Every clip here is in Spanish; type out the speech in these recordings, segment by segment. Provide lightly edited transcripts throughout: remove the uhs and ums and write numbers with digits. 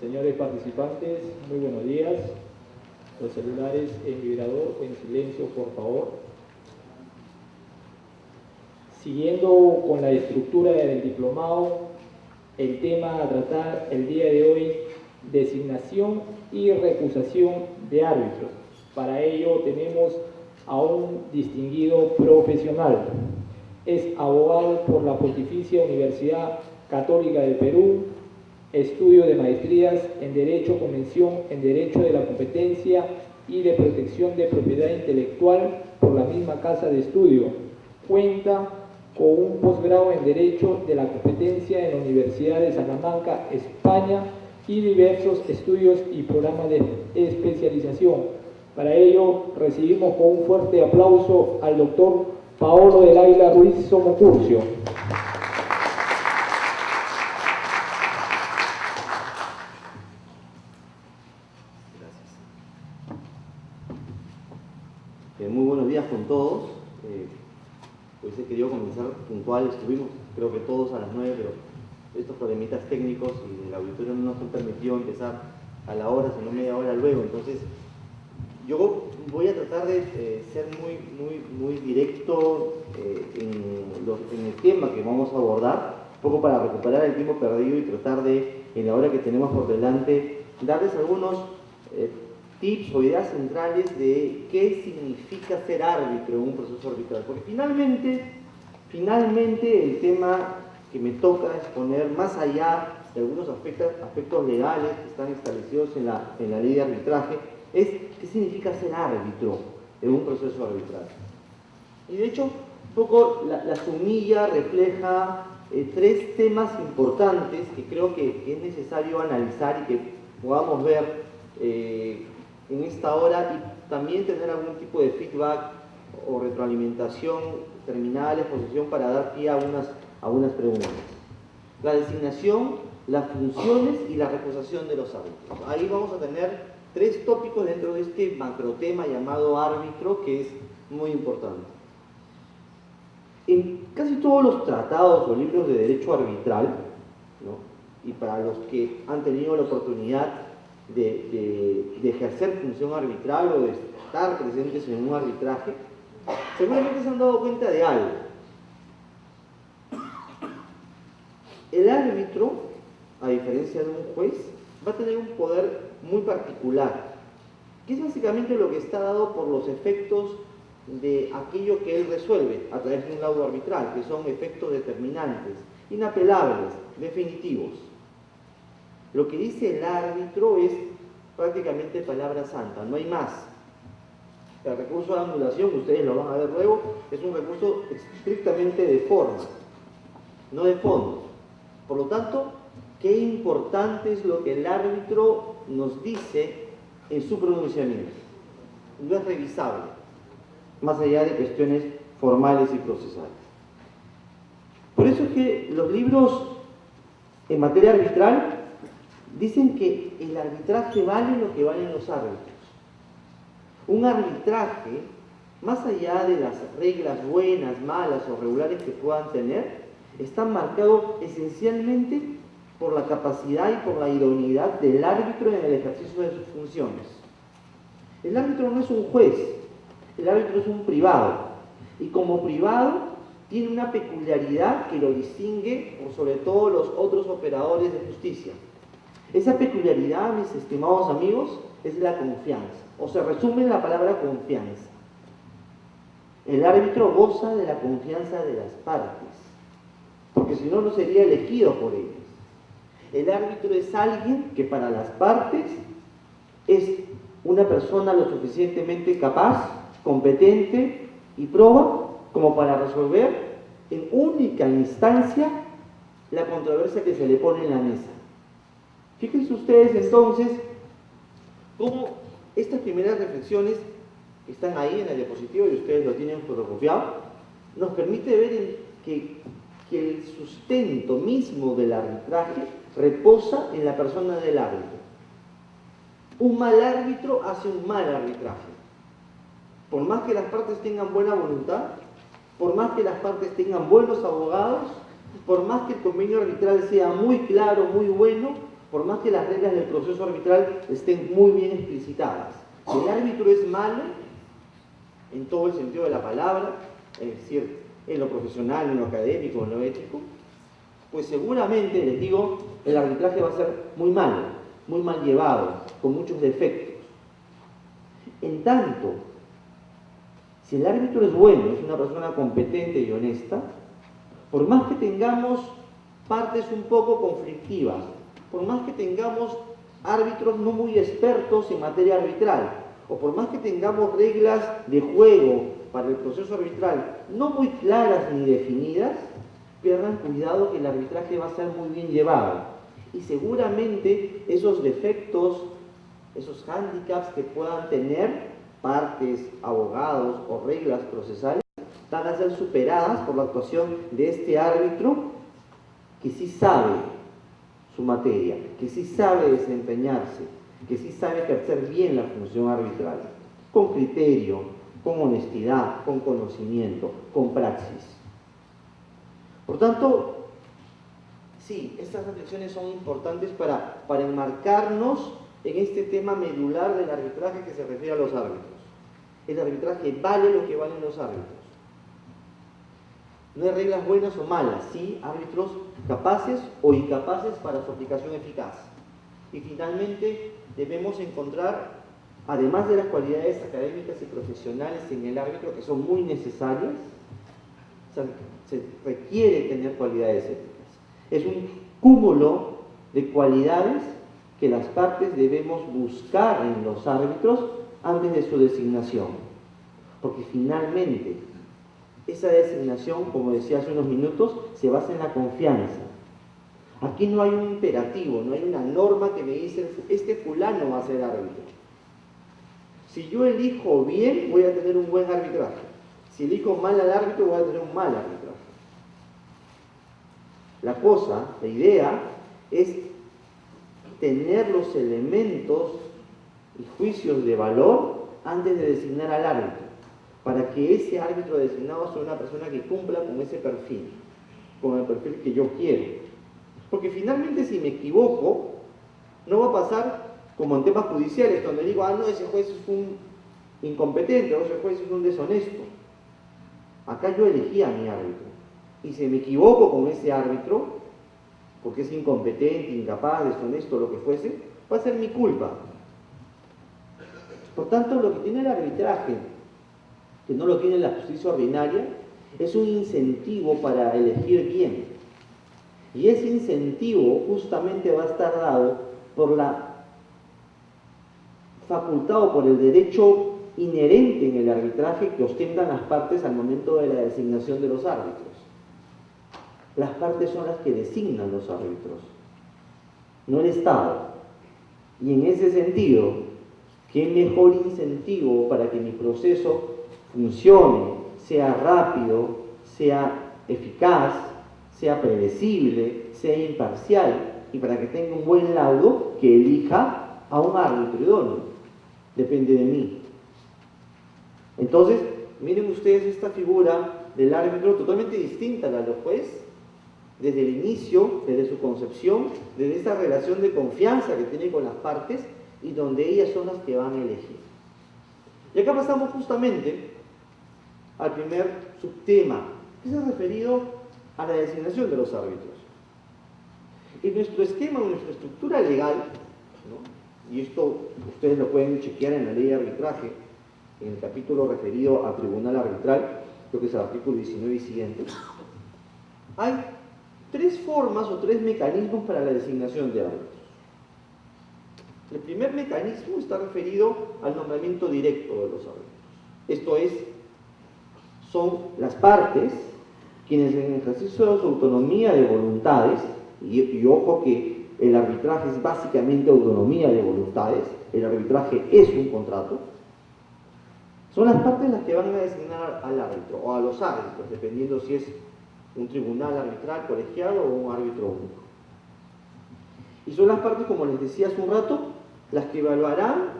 Señores participantes, muy buenos días. Los celulares en vibrador o en silencio, por favor. Siguiendo con la estructura del diplomado, el tema a tratar el día de hoy, designación y recusación de árbitros. Para ello tenemos a un distinguido profesional. Es abogado por la Pontificia Universidad Católica del Perú, estudio de maestrías en Derecho, Convención en Derecho de la Competencia y de Protección de Propiedad Intelectual por la misma casa de estudio. Cuenta con un posgrado en Derecho de la Competencia en la Universidad de Salamanca, España, y diversos estudios y programas de especialización. Para ello, recibimos con un fuerte aplauso al doctor Paolo del Águila Ruiz Somocurcio. Muy buenos días con todos. Hoy he querido comenzar puntual, estuvimos creo que todos a las 9, pero estos problemitas técnicos y el auditorio no nos han permitido empezar a la hora, sino media hora luego. Entonces, yo voy a tratar de ser muy directo en el tema que vamos a abordar, un poco para recuperar el tiempo perdido y tratar de, en la hora que tenemos por delante, darles algunos tips o ideas centrales de qué significa ser árbitro en un proceso arbitral. Porque finalmente el tema que me toca exponer, más allá de algunos aspectos legales que están establecidos en la ley de arbitraje, es qué significa ser árbitro en un proceso arbitral. Y de hecho, un poco la sumilla refleja tres temas importantes que creo que es necesario analizar y que podamos ver en esta hora, y también tener algún tipo de feedback o retroalimentación terminada la exposición para dar pie a unas preguntas. La designación, las funciones y la recusación de los árbitros. Ahí vamos a tener tres tópicos dentro de este macrotema llamado árbitro, que es muy importante. En casi todos los tratados o libros de derecho arbitral, ¿no? Y para los que han tenido la oportunidad de ejercer función arbitral o de estar presentes en un arbitraje, seguramente se han dado cuenta de algo. El árbitro, a diferencia de un juez, va a tener un poder muy particular, que es básicamente lo que está dado por los efectos de aquello que él resuelve a través de un laudo arbitral, que son efectos determinantes, inapelables, definitivos. Lo que dice el árbitro es prácticamente palabra santa, no hay más. El recurso de anulación, ustedes lo van a ver luego, es un recurso estrictamente de forma, no de fondo. Por lo tanto, qué importante es lo que el árbitro nos dice en su pronunciamiento. No es revisable, más allá de cuestiones formales y procesales. Por eso es que los libros en materia arbitral dicen que el arbitraje vale lo que valen los árbitros. Un arbitraje, más allá de las reglas buenas, malas o regulares que puedan tener, está marcado esencialmente por la capacidad y por la idoneidad del árbitro en el ejercicio de sus funciones. El árbitro no es un juez, el árbitro es un privado, y como privado tiene una peculiaridad que lo distingue por sobre todo los otros operadores de justicia. Esa peculiaridad, mis estimados amigos, es la confianza, o se resume en la palabra confianza. El árbitro goza de la confianza de las partes, porque si no, no sería elegido por ellas. El árbitro es alguien que para las partes es una persona lo suficientemente capaz, competente y proba como para resolver en única instancia la controversia que se le pone en la mesa. Fíjense ustedes entonces cómo estas primeras reflexiones que están ahí en el diapositivo y ustedes lo tienen fotocopiado, nos permite ver que el sustento mismo del arbitraje reposa en la persona del árbitro. Un mal árbitro hace un mal arbitraje. Por más que las partes tengan buena voluntad, por más que las partes tengan buenos abogados, por más que el convenio arbitral sea muy claro, muy bueno, por más que las reglas del proceso arbitral estén muy bien explicitadas. Si el árbitro es malo, en todo el sentido de la palabra, es decir, en lo profesional, en lo académico, en lo ético, pues seguramente, les digo, el arbitraje va a ser muy malo, muy mal llevado, con muchos defectos. En tanto, si el árbitro es bueno, es una persona competente y honesta, por más que tengamos partes un poco conflictivas, por más que tengamos árbitros no muy expertos en materia arbitral, o por más que tengamos reglas de juego para el proceso arbitral no muy claras ni definidas, pierdan cuidado que el arbitraje va a ser muy bien llevado. Y seguramente esos defectos, esos hándicaps que puedan tener partes, abogados o reglas procesales, van a ser superadas por la actuación de este árbitro que sí sabe su materia, que sí sabe desempeñarse, que sí sabe ejercer bien la función arbitral, con criterio, con honestidad, con conocimiento, con praxis. Por tanto, sí, estas reflexiones son importantes para enmarcarnos en este tema medular del arbitraje que se refiere a los árbitros. El arbitraje vale lo que valen los árbitros. No hay reglas buenas o malas, sí árbitros capaces o incapaces para su aplicación eficaz. Y finalmente debemos encontrar, además de las cualidades académicas y profesionales en el árbitro, que son muy necesarias, se requiere tener cualidades éticas. Es un cúmulo de cualidades que las partes debemos buscar en los árbitros antes de su designación. Porque finalmente, esa designación, como decía hace unos minutos, se basa en la confianza. Aquí no hay un imperativo, no hay una norma que me dice, este fulano va a ser árbitro. Si yo elijo bien, voy a tener un buen arbitraje. Si elijo mal al árbitro, voy a tener un mal arbitraje. La cosa, la idea, es tener los elementos y juicios de valor antes de designar al árbitro, para que ese árbitro designado sea una persona que cumpla con ese perfil, con el perfil que yo quiero. Porque finalmente, si me equivoco, no va a pasar como en temas judiciales, donde digo, no, ese juez es un incompetente, o ese juez es un deshonesto. Acá yo elegí a mi árbitro. Y si me equivoco con ese árbitro, porque es incompetente, incapaz, deshonesto, lo que fuese, va a ser mi culpa. Por tanto, lo que tiene el arbitraje, que no lo tiene la justicia ordinaria, es un incentivo para elegir bien. Y ese incentivo justamente va a estar dado por la facultad o por el derecho inherente en el arbitraje que ostentan las partes al momento de la designación de los árbitros. Las partes son las que designan los árbitros, no el Estado. Y en ese sentido, ¿qué mejor incentivo para que mi proceso funcione, sea rápido, sea eficaz, sea predecible, sea imparcial y para que tenga un buen laudo, que elija a un árbitro idóneo? Depende de mí. Entonces, miren ustedes esta figura del árbitro totalmente distinta a la del juez, desde el inicio, desde su concepción, desde esta relación de confianza que tiene con las partes y donde ellas son las que van a elegir. Y acá pasamos justamente al primer subtema, que es referido a la designación de los árbitros. En nuestro esquema, en nuestra estructura legal, ¿no? Y esto ustedes lo pueden chequear en la ley de arbitraje, en el capítulo referido a tribunal arbitral, creo que es el artículo 19 y siguientes, hay tres formas o tres mecanismos para la designación de árbitros. El primer mecanismo está referido al nombramiento directo de los árbitros. Esto es, son las partes quienes en el ejercicio de su autonomía de voluntades, y ojo que el arbitraje es básicamente autonomía de voluntades, el arbitraje es un contrato, son las partes las que van a designar al árbitro o a los árbitros, dependiendo si es un tribunal arbitral colegiado o un árbitro único. Y son las partes, como les decía hace un rato, las que evaluarán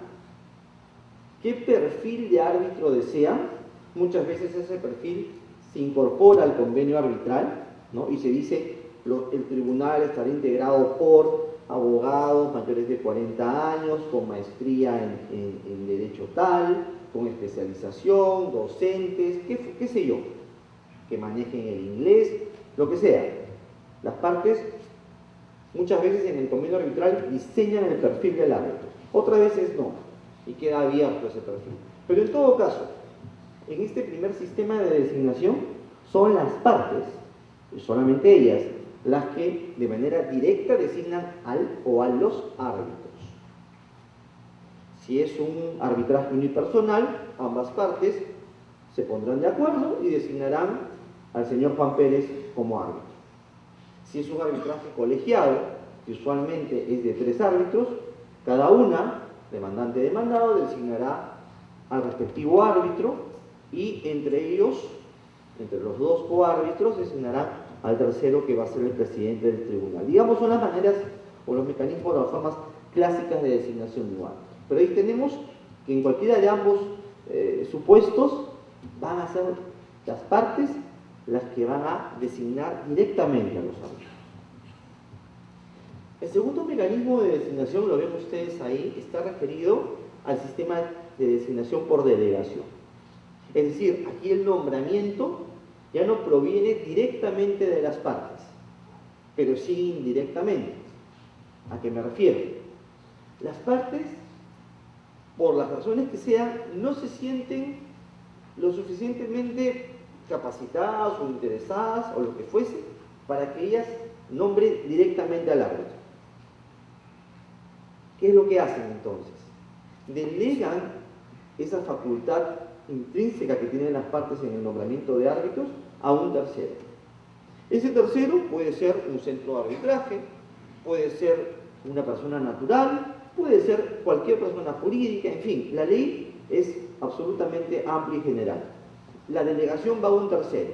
qué perfil de árbitro desean. Muchas veces ese perfil se incorpora al convenio arbitral, ¿no? Y se dice el tribunal estará integrado por abogados mayores de 40 años, con maestría en derecho tal, con especialización, docentes, qué sé yo, que manejen el inglés, lo que sea. Las partes muchas veces en el convenio arbitral diseñan el perfil del árbitro, otras veces no, y queda abierto ese perfil. Pero en todo caso, en este primer sistema de designación son las partes, y solamente ellas, las que de manera directa designan al o a los árbitros. Si es un arbitraje unipersonal, ambas partes se pondrán de acuerdo y designarán al señor Juan Pérez como árbitro. Si es un arbitraje colegiado, que usualmente es de 3 árbitros, cada una, demandante y demandado, designará al respectivo árbitro y entre ellos, entre los 2 coárbitros, designarán al tercero, que va a ser el presidente del tribunal. Digamos, son las maneras o los mecanismos o las formas clásicas de designación de un árbitro. Pero ahí tenemos que en cualquiera de ambos supuestos van a ser las partes las que van a designar directamente a los árbitros. El segundo mecanismo de designación, lo ven ustedes ahí, está referido al sistema de designación por delegación. Es decir, aquí el nombramiento ya no proviene directamente de las partes, pero sí indirectamente. ¿A qué me refiero? Las partes, por las razones que sean, no se sienten lo suficientemente capacitadas o interesadas o lo que fuese para que ellas nombren directamente al árbitro. ¿Qué es lo que hacen entonces? Delegan esa facultad intrínseca que tienen las partes en el nombramiento de árbitros a un tercero. Ese tercero puede ser un centro de arbitraje, puede ser una persona natural, puede ser cualquier persona jurídica, en fin, la ley es absolutamente amplia y general. La delegación va a un tercero.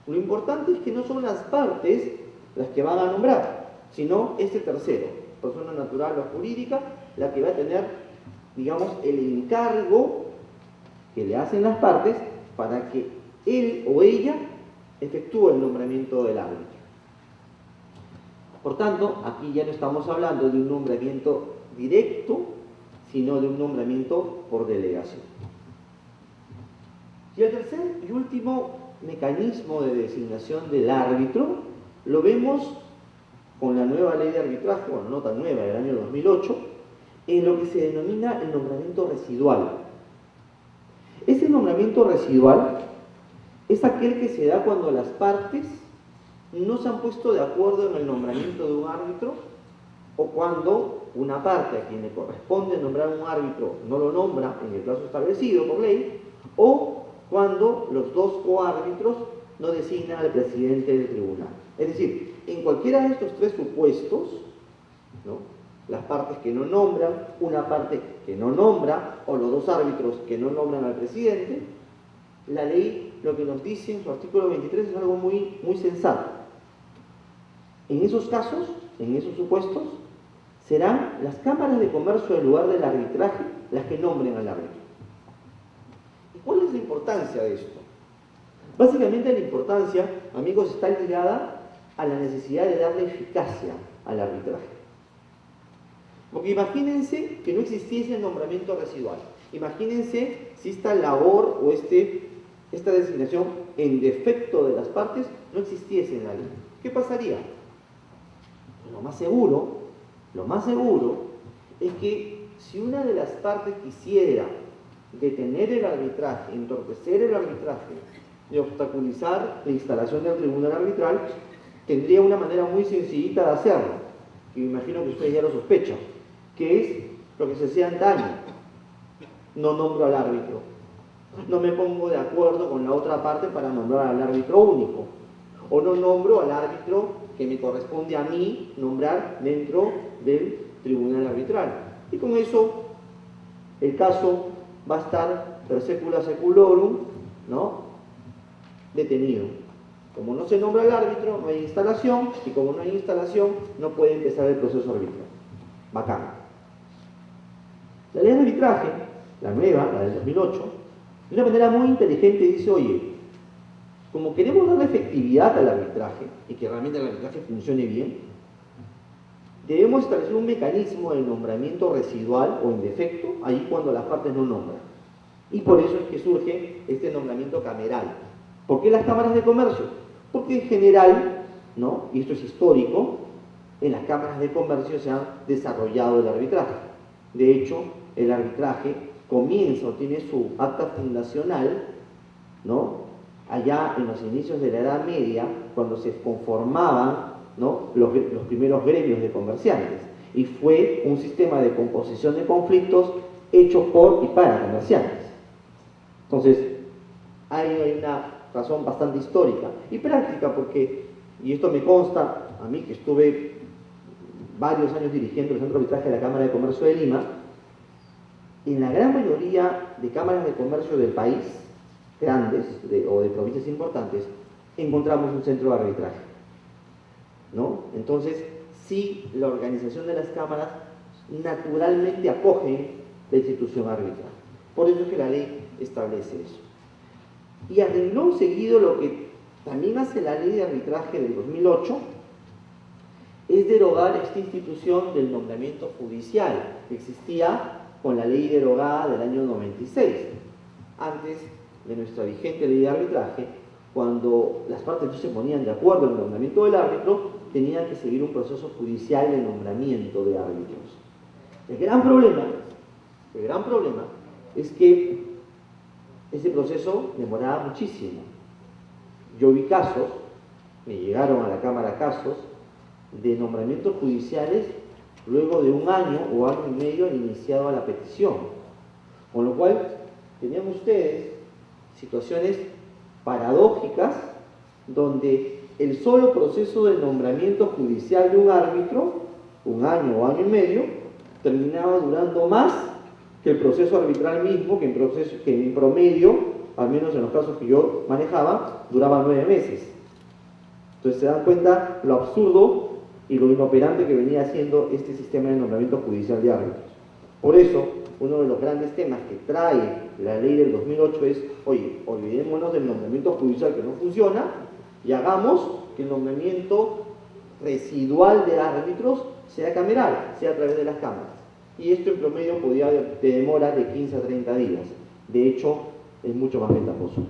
Lo importante es que no son las partes las que van a nombrar, sino ese tercero, persona natural o jurídica, la que va a tener, digamos, el encargo que le hacen las partes para que él o ella efectúe el nombramiento del árbitro. Por tanto, aquí ya no estamos hablando de un nombramiento directo, sino de un nombramiento por delegación. Y el tercer y último mecanismo de designación del árbitro lo vemos con la nueva ley de arbitraje, bueno, no tan nueva, del año 2008, en lo que se denomina el nombramiento residual. Ese nombramiento residual es aquel que se da cuando las partes no se han puesto de acuerdo en el nombramiento de un árbitro, o cuando una parte a quien le corresponde nombrar un árbitro no lo nombra en el plazo establecido por ley, o cuando los 2 coárbitros no designan al presidente del tribunal. Es decir, en cualquiera de estos 3 supuestos, ¿no?, las partes que no nombran, una parte que no nombra, o los 2 árbitros que no nombran al presidente, la ley lo que nos dice en su artículo 23 es algo muy, muy sensato. En esos casos, en esos supuestos, serán las cámaras de comercio del lugar del arbitraje las que nombren al árbitro. ¿Y cuál es la importancia de esto? Básicamente la importancia, amigos, está ligada a la necesidad de darle eficacia al arbitraje. Porque imagínense que no existiese el nombramiento residual. Imagínense si esta labor o esta designación en defecto de las partes no existiese en la ley. ¿Qué pasaría? Lo más seguro es que si una de las partes quisiera detener el arbitraje, entorpecer el arbitraje y obstaculizar la instalación del tribunal arbitral, tendría una manera muy sencillita de hacerlo, que me imagino que ustedes ya lo sospechan, que es lo que se hacía antaño: no nombro al árbitro, no me pongo de acuerdo con la otra parte para nombrar al árbitro único, o no nombro al árbitro que me corresponde a mí nombrar dentro del tribunal arbitral. Y con eso el caso va a estar per secula seculorum, ¿no?, detenido. Como no se nombra el árbitro, no hay instalación, y como no hay instalación, no puede empezar el proceso arbitral. Bacán. La ley de arbitraje, la nueva, la del 2008, de una manera muy inteligente dice: oye, como queremos darle efectividad al arbitraje y que realmente el arbitraje funcione bien, debemos establecer un mecanismo de nombramiento residual o indefecto, ahí cuando las partes no nombran. Y por eso es que surge este nombramiento cameral. ¿Por qué las cámaras de comercio? Porque en general, ¿no?, y esto es histórico, en las cámaras de comercio se ha desarrollado el arbitraje. De hecho, el arbitraje comienza o tiene su acta fundacional, ¿no?, allá en los inicios de la Edad Media, cuando se conformaban, ¿no?, los primeros gremios de comerciantes. Y fue un sistema de composición de conflictos hecho por y para comerciantes. Entonces, hay una razón bastante histórica y práctica, porque, y esto me consta a mí que estuve varios años dirigiendo el Centro de Arbitraje de la Cámara de Comercio de Lima, en la gran mayoría de cámaras de comercio del país, grandes o de provincias importantes, encontramos un centro de arbitraje, ¿no? Entonces, sí, la organización de las cámaras naturalmente acoge la institución arbitral. Por eso es que la ley establece eso. Y a renglón seguido, lo que también hace la ley de arbitraje del 2008 es derogar esta institución del nombramiento judicial que existía con la ley derogada del año 96. Antes de nuestra vigente ley de arbitraje, cuando las partes no se ponían de acuerdo en el nombramiento del árbitro, tenían que seguir un proceso judicial de nombramiento de árbitros. El gran problema es que ese proceso demoraba muchísimo. Yo vi casos, me llegaron a la Cámara casos, de nombramientos judiciales luego de un año o año y medio de iniciado la petición. Con lo cual, tenían ustedes situaciones paradójicas donde el solo proceso de nombramiento judicial de un árbitro, un año o año y medio, terminaba durando más que el proceso arbitral mismo, que en promedio, al menos en los casos que yo manejaba, duraba 9 meses. Entonces se dan cuenta lo absurdo y lo inoperante que venía haciendo este sistema de nombramiento judicial de árbitros. Por eso, uno de los grandes temas que trae la ley del 2008 es, oye, olvidémonos del nombramiento judicial que no funciona y hagamos que el nombramiento residual de árbitros sea cameral, sea a través de las cámaras. Y esto en promedio podía de demora de 15 a 30 días. De hecho, es mucho más ventajoso.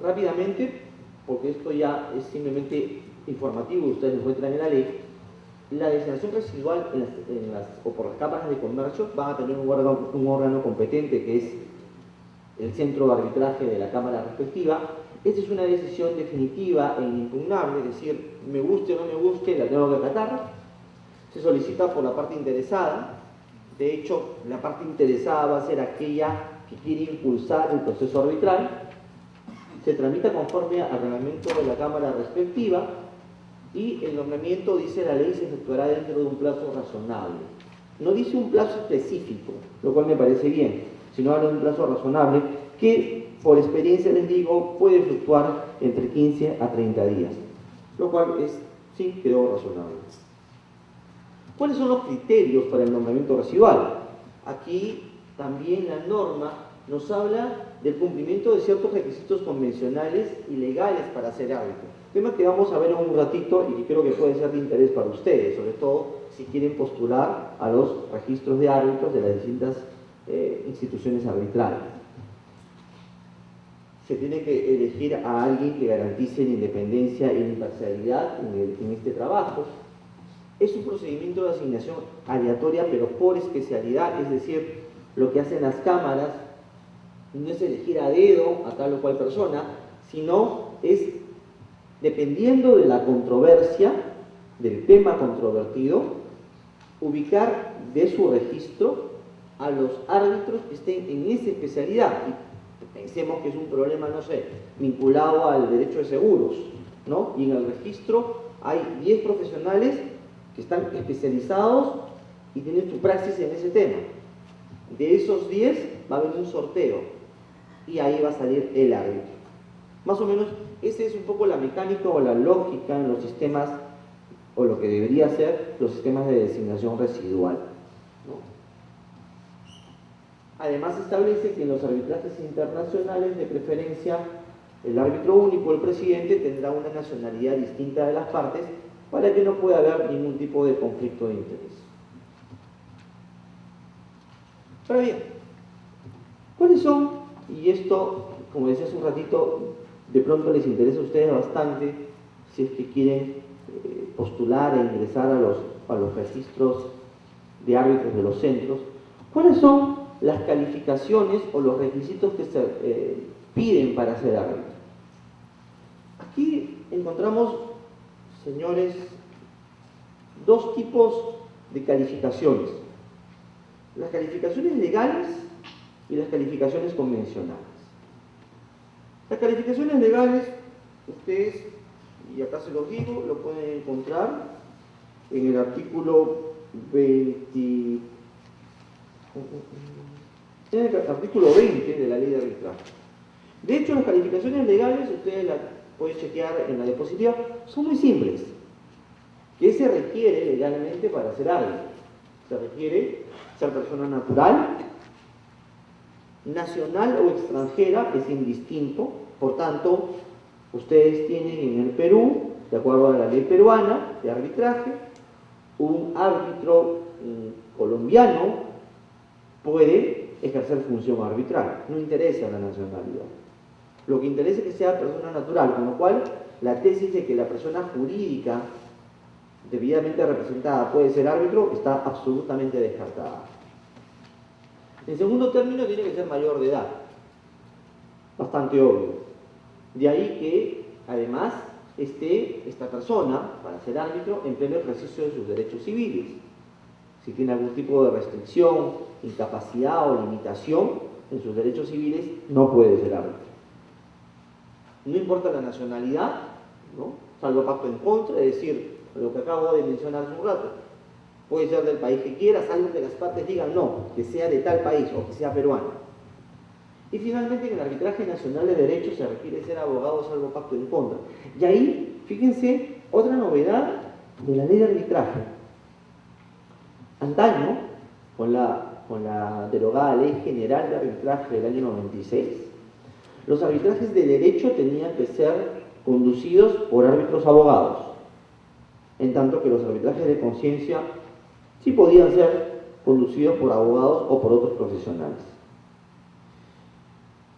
Rápidamente, porque esto ya es simplemente informativo y ustedes lo encuentran en la ley, la designación residual o por las cámaras de comercio van a tener un órgano competente que es el centro de arbitraje de la cámara respectiva. Esta es una decisión definitiva e inimpugnable, es decir, me guste o no me guste, la tengo que acatar. Se solicita por la parte interesada. De hecho, la parte interesada va a ser aquella que quiere impulsar el proceso arbitral. Se tramita conforme al reglamento de la cámara respectiva y el nombramiento, dice la ley, se efectuará dentro de un plazo razonable. No dice un plazo específico, lo cual me parece bien, sino habla de un plazo razonable que, por experiencia les digo, puede fluctuar entre 15 a 30 días, lo cual es, sí, creo razonable. ¿Cuáles son los criterios para el nombramiento residual? Aquí también la norma nos habla del cumplimiento de ciertos requisitos convencionales y legales para ser árbitro. Tema que vamos a ver en un ratito y que creo que puede ser de interés para ustedes, sobre todo si quieren postular a los registros de árbitros de las distintas instituciones arbitrales. Se tiene que elegir a alguien que garantice la independencia y la imparcialidad en este trabajo. Es un procedimiento de asignación aleatoria, pero por especialidad, es decir, lo que hacen las cámaras no es elegir a dedo a tal o cual persona, sino es, dependiendo de la controversia, del tema controvertido, ubicar de su registro a los árbitros que estén en esa especialidad. Y pensemos que es un problema, no sé, vinculado al derecho de seguros, ¿no? Y en el registro hay 10 profesionales que están especializados y tienen su praxis en ese tema. De esos 10 va a haber un sorteo y ahí va a salir el árbitro. Más o menos, esa es un poco la mecánica o la lógica en los sistemas, o lo que debería ser los sistemas de designación residual, ¿no? Además, establece que en los arbitrajes internacionales, de preferencia, El árbitro único, el presidente, tendrá una nacionalidad distinta de las partes para que no pueda haber ningún tipo de conflicto de interés. Ahora bien, ¿cuáles son? Y esto, como decía hace un ratito, de pronto les interesa a ustedes bastante si es que quieren postular e ingresar a los registros de árbitros de los centros. ¿Cuáles son las calificaciones o los requisitos que se piden para ser árbitro? Aquí encontramos, señores, dos tipos de calificaciones: las calificaciones legales y las calificaciones convencionales. Las calificaciones legales, ustedes, y acá se los digo, lo pueden encontrar en el artículo 20, de la ley de arbitraje. De hecho, las calificaciones legales, ustedes las pueden chequear en la diapositiva, son muy simples. ¿Qué se requiere legalmente para ser árbitro? Se requiere ser persona natural, nacional o extranjera, es indistinto. Por tanto, ustedes tienen en el Perú, de acuerdo a la ley peruana de arbitraje, un árbitro colombiano puede ejercer función arbitral. No interesa la nacionalidad. Lo que interesa es que sea persona natural, con lo cual la tesis de que la persona jurídica debidamente representada puede ser árbitro está absolutamente descartada. En segundo término, tiene que ser mayor de edad. Bastante obvio. De ahí que, además, esté esta persona, para ser árbitro, en pleno ejercicio de sus derechos civiles. Si tiene algún tipo de restricción, incapacidad o limitación en sus derechos civiles, no puede ser árbitro. No importa la nacionalidad, ¿no? Salvo pacto en contra, es decir, lo que acabo de mencionar hace un rato. Puede ser del país que quiera, salvo que las partes digan no, que sea de tal país o que sea peruano. Y finalmente, en el arbitraje nacional de derecho se requiere ser abogado salvo pacto en contra. Y ahí, fíjense, otra novedad de la ley de arbitraje. Antaño, con la derogada Ley General de Arbitraje del año 96, los arbitrajes de derecho tenían que ser conducidos por árbitros abogados, en tanto que los arbitrajes de conciencia sí podían ser conducidos por abogados o por otros profesionales.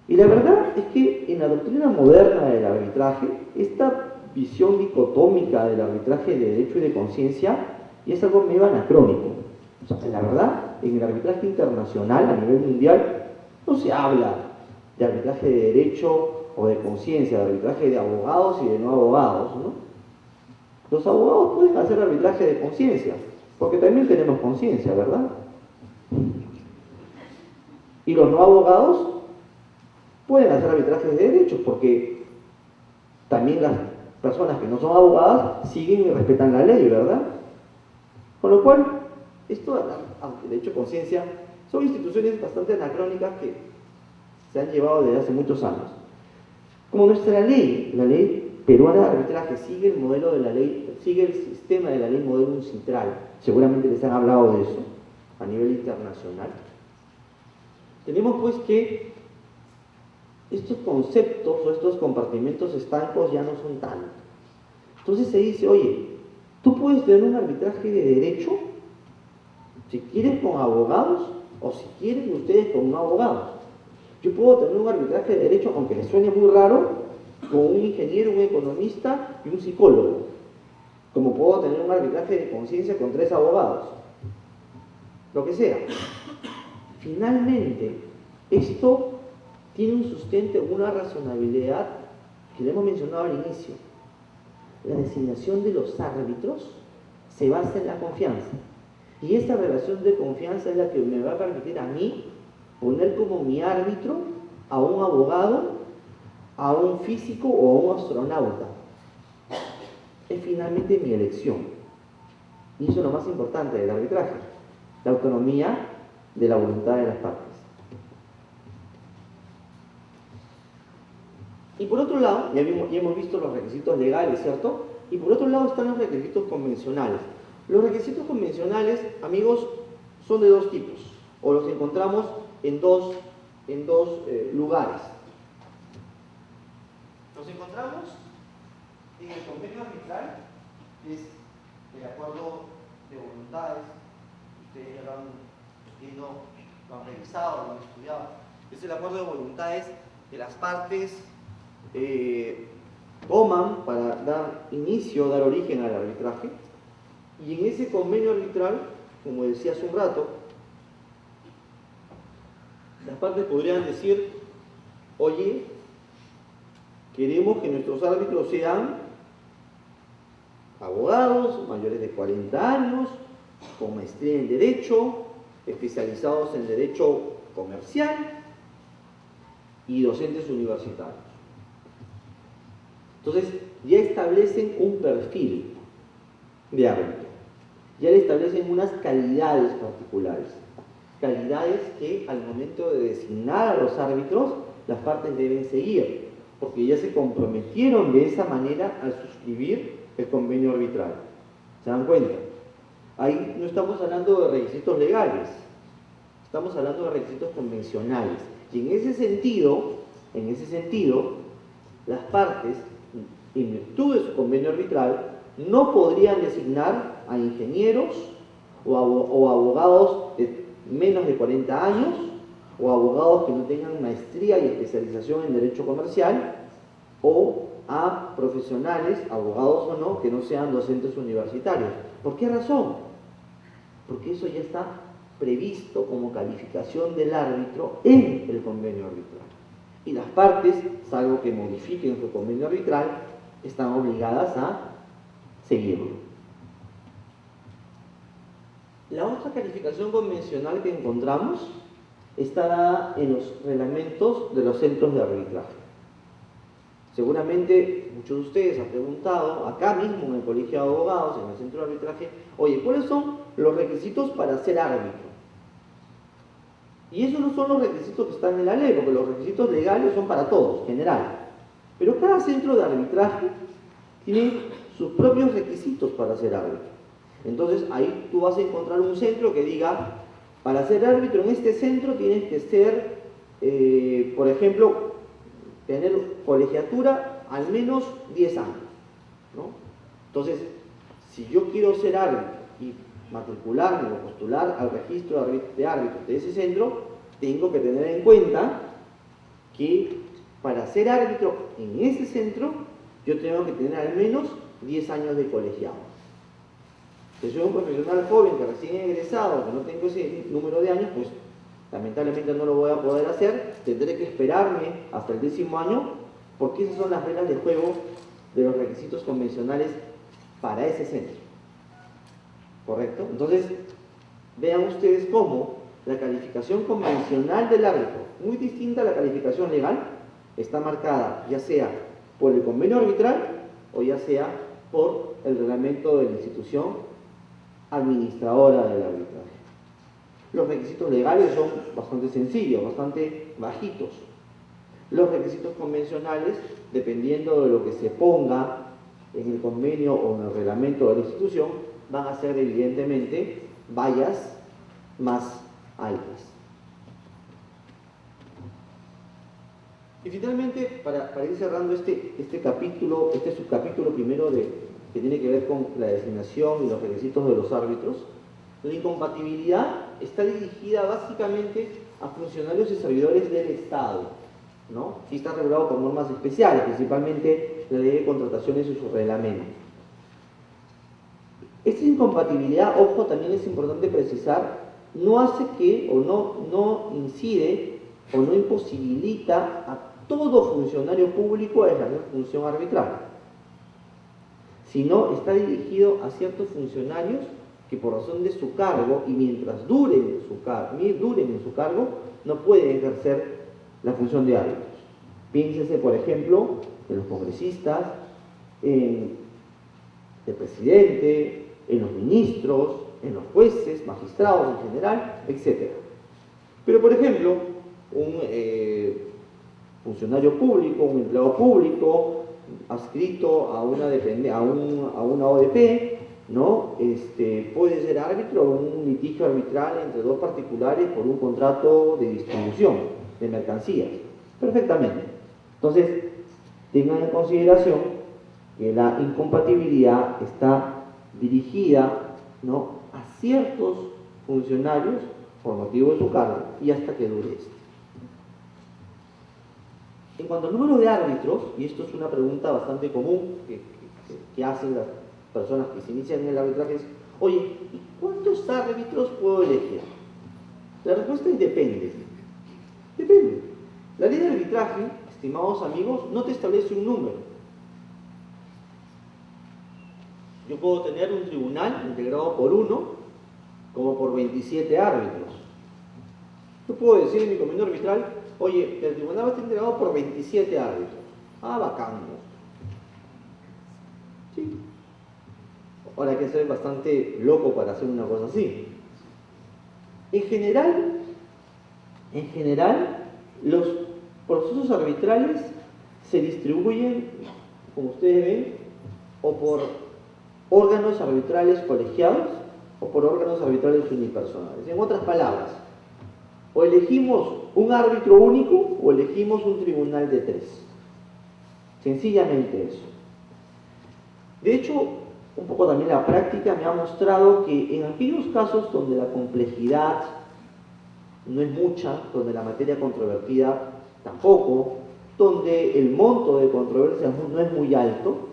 Y la verdad es que en la doctrina moderna del arbitraje, esta visión dicotómica del arbitraje de derecho y de conciencia es algo medio anacrónico. O sea, la verdad, en el arbitraje internacional a nivel mundial no se habla de arbitraje de derecho o de conciencia, de arbitraje de abogados y de no abogados, ¿no? Los abogados pueden hacer arbitraje de conciencia, porque también tenemos conciencia, ¿verdad? Y los no abogados pueden hacer arbitrajes de derechos, porque también las personas que no son abogadas siguen y respetan la ley, ¿verdad? Con lo cual, esto, aunque de hecho conciencia, son instituciones bastante anacrónicas que se han llevado desde hace muchos años. Como nuestra ley, la ley peruana de arbitraje, sigue el modelo de la ley, sigue el sistema de la ley modelo central, seguramente les han hablado de eso a nivel internacional. Tenemos pues que estos conceptos o estos compartimentos estancos ya no son tanto. Entonces se dice, oye, tú puedes tener un arbitraje de derecho, si quieres con abogados o si quieren ustedes con no abogados. Yo puedo tener un arbitraje de derecho, aunque les suene muy raro, con un ingeniero, un economista y un psicólogo. Como puedo tener un arbitraje de conciencia con 3 abogados. Lo que sea. Finalmente, esto tiene un sustento, una razonabilidad que le hemos mencionado al inicio. La designación de los árbitros se basa en la confianza. Y esa relación de confianza es la que me va a permitir a mí poner como mi árbitro a un abogado, a un físico o a un astronauta. Es finalmente mi elección. Y eso es lo más importante del arbitraje, la autonomía de la voluntad de las partes. Y por otro lado, ya hemos visto los requisitos legales, ¿cierto? Y por otro lado están los requisitos convencionales. Los requisitos convencionales, amigos, son de 2 tipos, o los encontramos en dos lugares. Nos encontramos en el convenio arbitral, que es el acuerdo de voluntades. Ustedes ya lo han revisado, lo han estudiado. Es el acuerdo de voluntades que las partes toman para dar inicio, dar origen al arbitraje. Y en ese convenio arbitral, como decía hace un rato, las partes podrían decir: oye, queremos que nuestros árbitros sean abogados mayores de 40 años, con maestría en Derecho, especializados en Derecho Comercial y docentes universitarios. Entonces, ya establecen un perfil de árbitro, ya le establecen unas calidades particulares, calidades que al momento de designar a los árbitros, las partes deben seguir, porque ya se comprometieron de esa manera al suscribir el convenio arbitral. ¿Se dan cuenta? Ahí no estamos hablando de requisitos legales, estamos hablando de requisitos convencionales. Y en ese sentido, las partes, en virtud de su convenio arbitral, no podrían designar a ingenieros o abogados de menos de 40 años o abogados que no tengan maestría y especialización en Derecho Comercial, o a profesionales, abogados o no, que no sean docentes universitarios. ¿Por qué razón? Porque eso ya está previsto como calificación del árbitro en el convenio arbitral. Y las partes, salvo que modifiquen su convenio arbitral, están obligadas a seguirlo. La otra calificación convencional que encontramos está dada en los reglamentos de los centros de arbitraje. Seguramente muchos de ustedes han preguntado, acá mismo en el Colegio de Abogados, en el centro de arbitraje: oye, ¿cuáles son los requisitos para ser árbitro? Y esos no son los requisitos que están en la ley, porque los requisitos legales son para todos, general. Pero cada centro de arbitraje tiene sus propios requisitos para ser árbitro. Entonces ahí tú vas a encontrar un centro que diga: para ser árbitro en este centro tienes que ser, por ejemplo, tener colegiatura al menos 10 años, ¿no? Entonces, si yo quiero ser árbitro y matricularme o postular al registro de árbitros de ese centro, tengo que tener en cuenta que para ser árbitro en ese centro yo tengo que tener al menos 10 años de colegiado. Si soy un profesional joven que recién he egresado, que no tengo ese número de años, pues lamentablemente no lo voy a poder hacer, tendré que esperarme hasta el 10º año, porque esas son las reglas de juego de los requisitos convencionales para ese centro. ¿Correcto? Entonces, vean ustedes cómo la calificación convencional del árbitro, muy distinta a la calificación legal, está marcada ya sea por el convenio arbitral o ya sea por el reglamento de la institución administradora del arbitraje. Los requisitos legales son bastante sencillos, bastante bajitos. Los requisitos convencionales, dependiendo de lo que se ponga en el convenio o en el reglamento de la institución, van a ser evidentemente vallas más altas. Y finalmente, para ir cerrando este capítulo, este subcapítulo primero que tiene que ver con la designación y los requisitos de los árbitros, la incompatibilidad está dirigida básicamente a funcionarios y servidores del Estado, ¿no? Y está regulado por normas especiales, principalmente la ley de contrataciones y su reglamento. Esta incompatibilidad, ojo, también es importante precisar, no hace que, o no incide, o no imposibilita a todo funcionario público a ejercer función arbitral, sino está dirigido a ciertos funcionarios que por razón de su cargo y mientras duren en su cargo, no pueden ejercer la función de árbitros. Piénsese, por ejemplo, en los congresistas, en el presidente, en los ministros, en los jueces, magistrados en general, etc. Pero, por ejemplo, un funcionario público, un empleado público adscrito a una ODP, ¿no? Puede ser árbitro en un litigio arbitral entre dos particulares por un contrato de distribución de mercancías. Perfectamente. Entonces, Tengan en consideración que la incompatibilidad está dirigida, ¿no?, a ciertos funcionarios por motivo de su cargo y hasta que dure este. En cuanto al número de árbitros, y esto es una pregunta bastante común que hacen las personas que se inician en el arbitraje, es: oye, ¿y cuántos árbitros puedo elegir? La respuesta es depende. Depende. La ley de arbitraje, estimados amigos, no te establece un número. Yo puedo tener un tribunal integrado por 1 como por 27 árbitros. Yo puedo decir en mi convenio arbitral: oye, el tribunal va a estar integrado por 27 árbitros. Ah, bacán, ¿no? Sí. Ahora hay que ser bastante loco para hacer una cosa así. En general, los procesos arbitrales se distribuyen, como ustedes ven, o por órganos arbitrales colegiados o por órganos arbitrales unipersonales. En otras palabras, o elegimos un árbitro único o elegimos un tribunal de 3. Sencillamente eso. De hecho, un poco también la práctica me ha mostrado que en aquellos casos donde la complejidad no es mucha, donde la materia controvertida tampoco, donde el monto de controversia no es muy alto,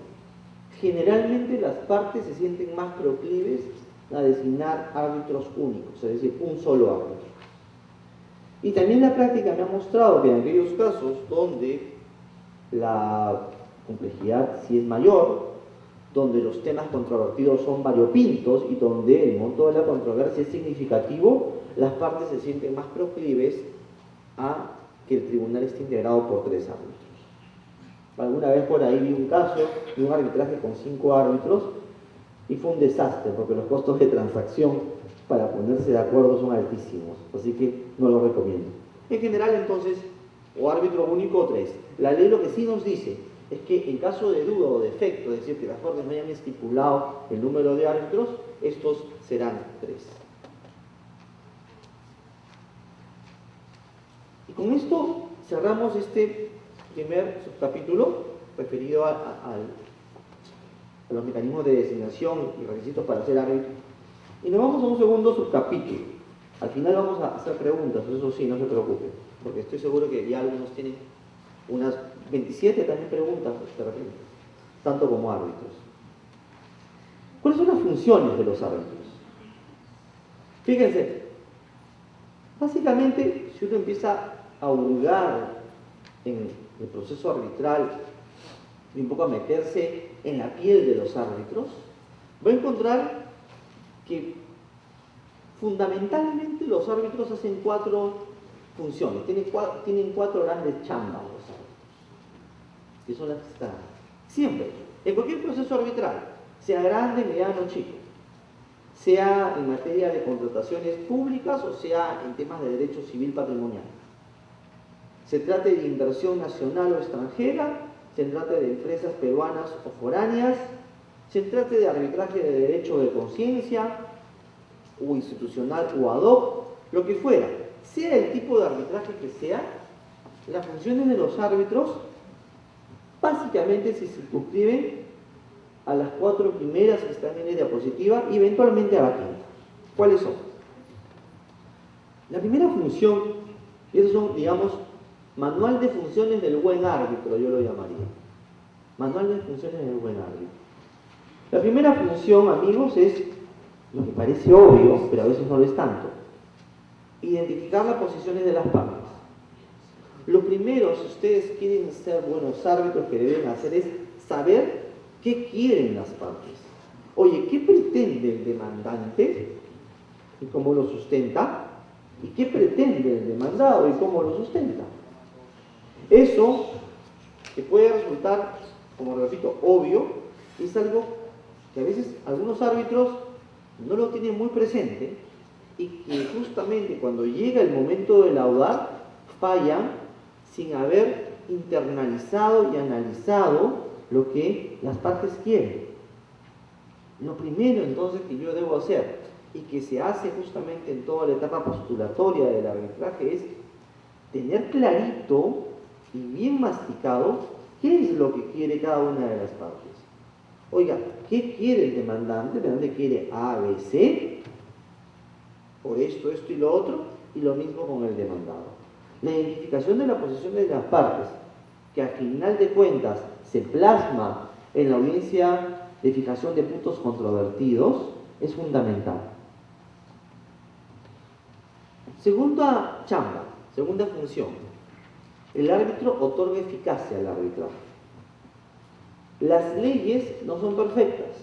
generalmente las partes se sienten más proclives a designar árbitros únicos, es decir, un solo árbitro. Y también la práctica me ha mostrado que en aquellos casos donde la complejidad sí es mayor, donde los temas controvertidos son variopintos y donde el monto de la controversia es significativo, las partes se sienten más proclives a que el tribunal esté integrado por 3 árbitros. Alguna vez por ahí vi un caso de un arbitraje con 5 árbitros y fue un desastre porque los costos de transacción para ponerse de acuerdo son altísimos, así que no lo recomiendo. En general, entonces, o árbitro único o 3. La ley lo que sí nos dice es que en caso de duda o defecto, es decir, que las Cortes no hayan estipulado el número de árbitros, estos serán 3. Y con esto cerramos este primer subcapítulo referido a los mecanismos de designación y requisitos para ser árbitro. Y nos vamos a un segundo subcapítulo. Al final vamos a hacer preguntas, eso sí, no se preocupen, porque estoy seguro que ya algunos tienen unas 27 también preguntas de repente, tanto como árbitros. ¿Cuáles son las funciones de los árbitros? Fíjense, básicamente, si uno empieza a hurgar en el proceso arbitral y un poco a meterse en la piel de los árbitros, va a encontrar que fundamentalmente los árbitros hacen 4 funciones, tienen 4 grandes chambas los árbitros, que son las que están siempre, en cualquier proceso arbitral, sea grande, mediano o chico, sea en materia de contrataciones públicas o sea en temas de derecho civil patrimonial. Se trate de inversión nacional o extranjera, se trate de empresas peruanas o foráneas, se trate de arbitraje de derecho de conciencia o institucional o ad hoc, lo que fuera, sea el tipo de arbitraje que sea, las funciones de los árbitros básicamente se circunscriben a las 4 primeras que están en la diapositiva y eventualmente a la quinta. ¿Cuáles son? La primera función, y esos son, digamos, manual de funciones del buen árbitro, yo lo llamaría. Manual de funciones del buen árbitro. La primera función, amigos, es lo que parece obvio, pero a veces no lo es tanto. Identificar las posiciones de las partes. Lo primero, si ustedes quieren ser buenos árbitros, que deben hacer es saber qué quieren las partes. Oye, ¿qué pretende el demandante y cómo lo sustenta? ¿Y qué pretende el demandado y cómo lo sustenta? Eso, que puede resultar, como repito, obvio, es algo que a veces algunos árbitros no lo tienen muy presente y que justamente cuando llega el momento de laudar, fallan sin haber internalizado y analizado lo que las partes quieren. Lo primero entonces que yo debo hacer y que se hace justamente en toda la etapa postulatoria del arbitraje es tener clarito y bien masticado ¿Qué es lo que quiere cada una de las partes? Oiga, ¿qué quiere el demandante? El demandante quiere A, B, C, por esto, esto y lo otro, y lo mismo con el demandado. La identificación de la posición de las partes, que al final de cuentas se plasma en la audiencia de fijación de puntos controvertidos, es fundamental. Segunda chamba, segunda función. El árbitro otorga eficacia al arbitraje. Las leyes no son perfectas.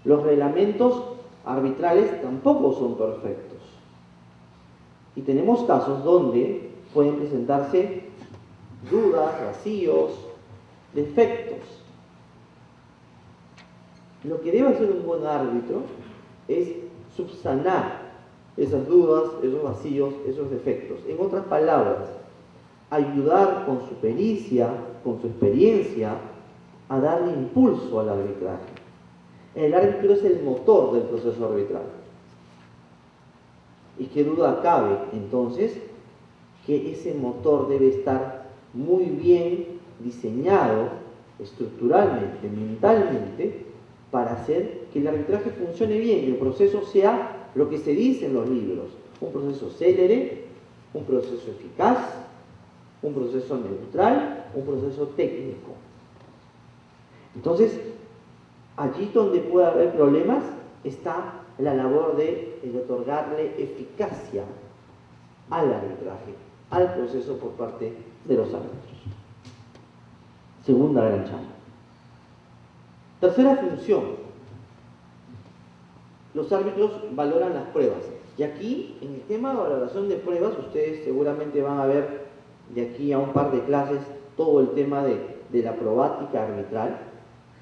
Los reglamentos arbitrales tampoco son perfectos. Y tenemos casos donde pueden presentarse dudas, vacíos, defectos. Lo que debe hacer un buen árbitro es subsanar esas dudas, esos vacíos, esos defectos. En otras palabras, ayudar con su pericia, con su experiencia, a darle impulso al arbitraje. El árbitro es el motor del proceso arbitral. Y qué duda cabe, entonces, que ese motor debe estar muy bien diseñado estructuralmente, mentalmente, para hacer que el arbitraje funcione bien, que el proceso sea lo que se dice en los libros, un proceso célere, un proceso eficaz, un proceso neutral, un proceso técnico. Entonces, allí donde puede haber problemas está la labor de otorgarle eficacia al arbitraje, al proceso por parte de los árbitros. Segunda gran chamba. Tercera función. Los árbitros valoran las pruebas. Y aquí, en el tema de valoración de pruebas, ustedes seguramente van a ver de aquí a un par de clases todo el tema de la probática arbitral,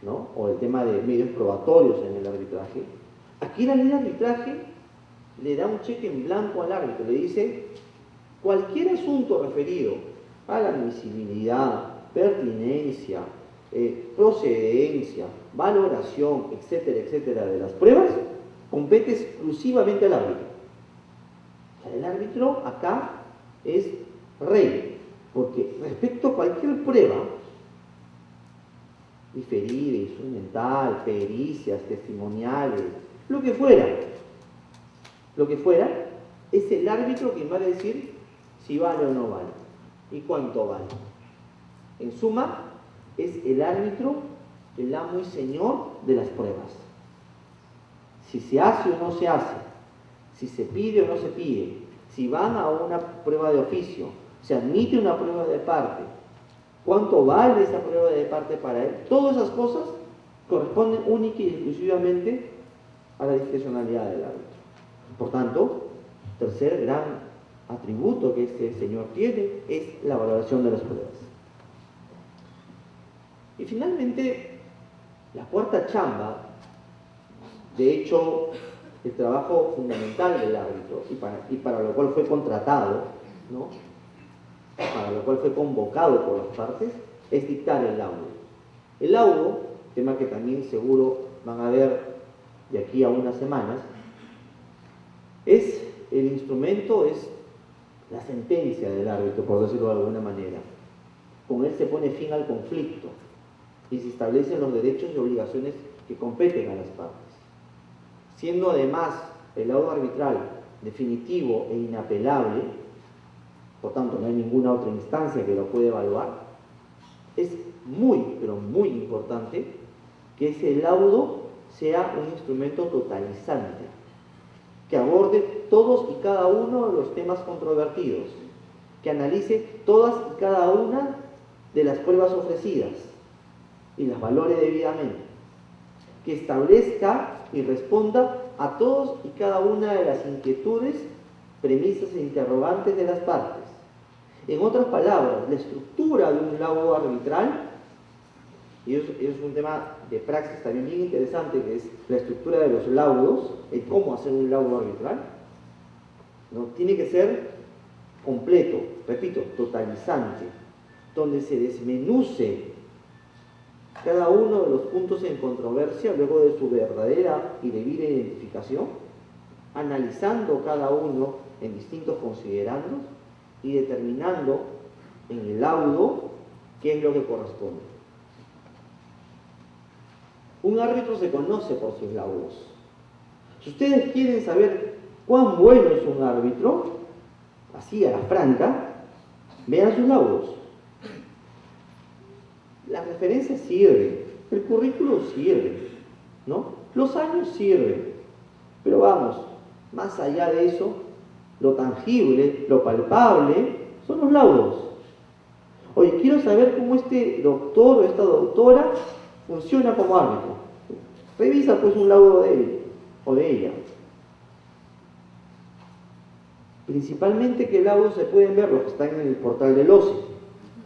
¿no? O el tema de medios probatorios en el arbitraje. Aquí la ley de arbitraje le da un cheque en blanco al árbitro, le dice cualquier asunto referido a la admisibilidad, pertinencia, procedencia, valoración, etcétera, etcétera, de las pruebas, compete exclusivamente al árbitro. O sea, el árbitro acá es rey, porque respecto a cualquier prueba, diferida, instrumental, pericias, testimoniales, lo que fuera, es el árbitro quien va a decir si vale o no vale y cuánto vale. En suma, es el árbitro el amo y señor de las pruebas. Si se hace o no se hace, si se pide o no se pide, si van a una prueba de oficio, se admite una prueba de parte, cuánto vale esa prueba de parte para él, todas esas cosas corresponden única y exclusivamente a la discrecionalidad del árbitro. Por tanto, tercer gran atributo que este señor tiene es la valoración de las pruebas. Y finalmente, la cuarta chamba, de hecho, el trabajo fundamental del árbitro y para lo cual fue contratado, ¿no? Para lo cual fue convocado por las partes, es dictar el laudo. El laudo, tema que también seguro van a ver de aquí a unas semanas, es el instrumento, es la sentencia del árbitro, por decirlo de alguna manera. Con él se pone fin al conflicto y se establecen los derechos y obligaciones que competen a las partes. Siendo además el laudo arbitral definitivo e inapelable, por tanto no hay ninguna otra instancia que lo pueda evaluar, es muy, pero muy importante que ese laudo sea un instrumento totalizante, que aborde todos y cada uno de los temas controvertidos, que analice todas y cada una de las pruebas ofrecidas y las valore debidamente, que establezca y responda a todos y cada una de las inquietudes, premisas e interrogantes de las partes. En otras palabras, la estructura de un laudo arbitral, y eso es un tema de praxis también bien interesante, que es la estructura de los laudos, el cómo hacer un laudo arbitral, ¿no? Tiene que ser completo, repito, totalizante, donde se desmenuce cada uno de los puntos en controversia luego de su verdadera y debida identificación, analizando cada uno en distintos considerandos y determinando en el laudo qué es lo que corresponde. Un árbitro se conoce por sus laudos. Si ustedes quieren saber cuán bueno es un árbitro, así a la franca, vean sus laudos. Las referencias sirven, el currículo sirve, ¿no? Los años sirven, pero vamos, más allá de eso, lo tangible, lo palpable, son los laudos. Oye, quiero saber cómo este doctor o esta doctora funciona como árbitro. Revisa pues un laudo de él o de ella. Principalmente, ¿qué laudos se pueden ver? Los que están en el portal del OCE,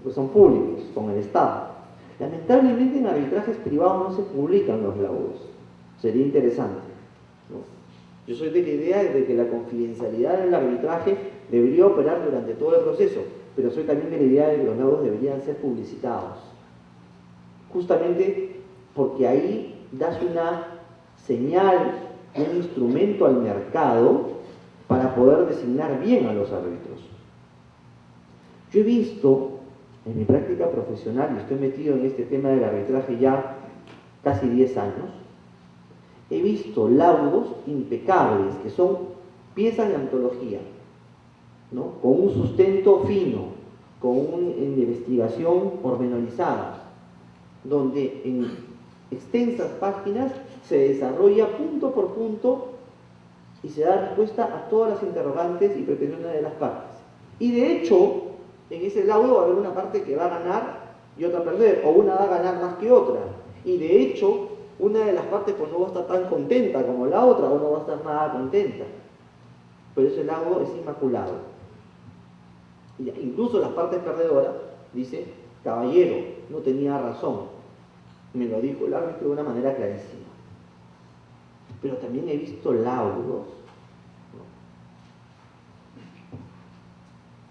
que son públicos, con el Estado. Lamentablemente en arbitrajes privados no se publican los laudos. Sería interesante, ¿no? Yo soy de la idea de que la confidencialidad en el arbitraje debería operar durante todo el proceso, pero soy también de la idea de que los laudos deberían ser publicitados. Justamente porque ahí das una señal, un instrumento al mercado para poder designar bien a los árbitros. Yo he visto en mi práctica profesional, y estoy metido en este tema del arbitraje ya casi 10 años, he visto laudos impecables, que son piezas de antología, ¿no? Con un sustento fino, con una investigación pormenorizada, donde en extensas páginas se desarrolla punto por punto y se da respuesta a todas las interrogantes y pretensiones de las partes. Y de hecho, en ese laudo va a haber una parte que va a ganar y otra a perder, o una va a ganar más que otra. Y de hecho, una de las partes pues no va a estar tan contenta como la otra, o no va a estar nada contenta. Pero ese laudo es inmaculado. Y incluso las partes perdedoras dicen, caballero, no tenía razón. Me lo dijo el árbitro de una manera clarísima. Pero también he visto laudos,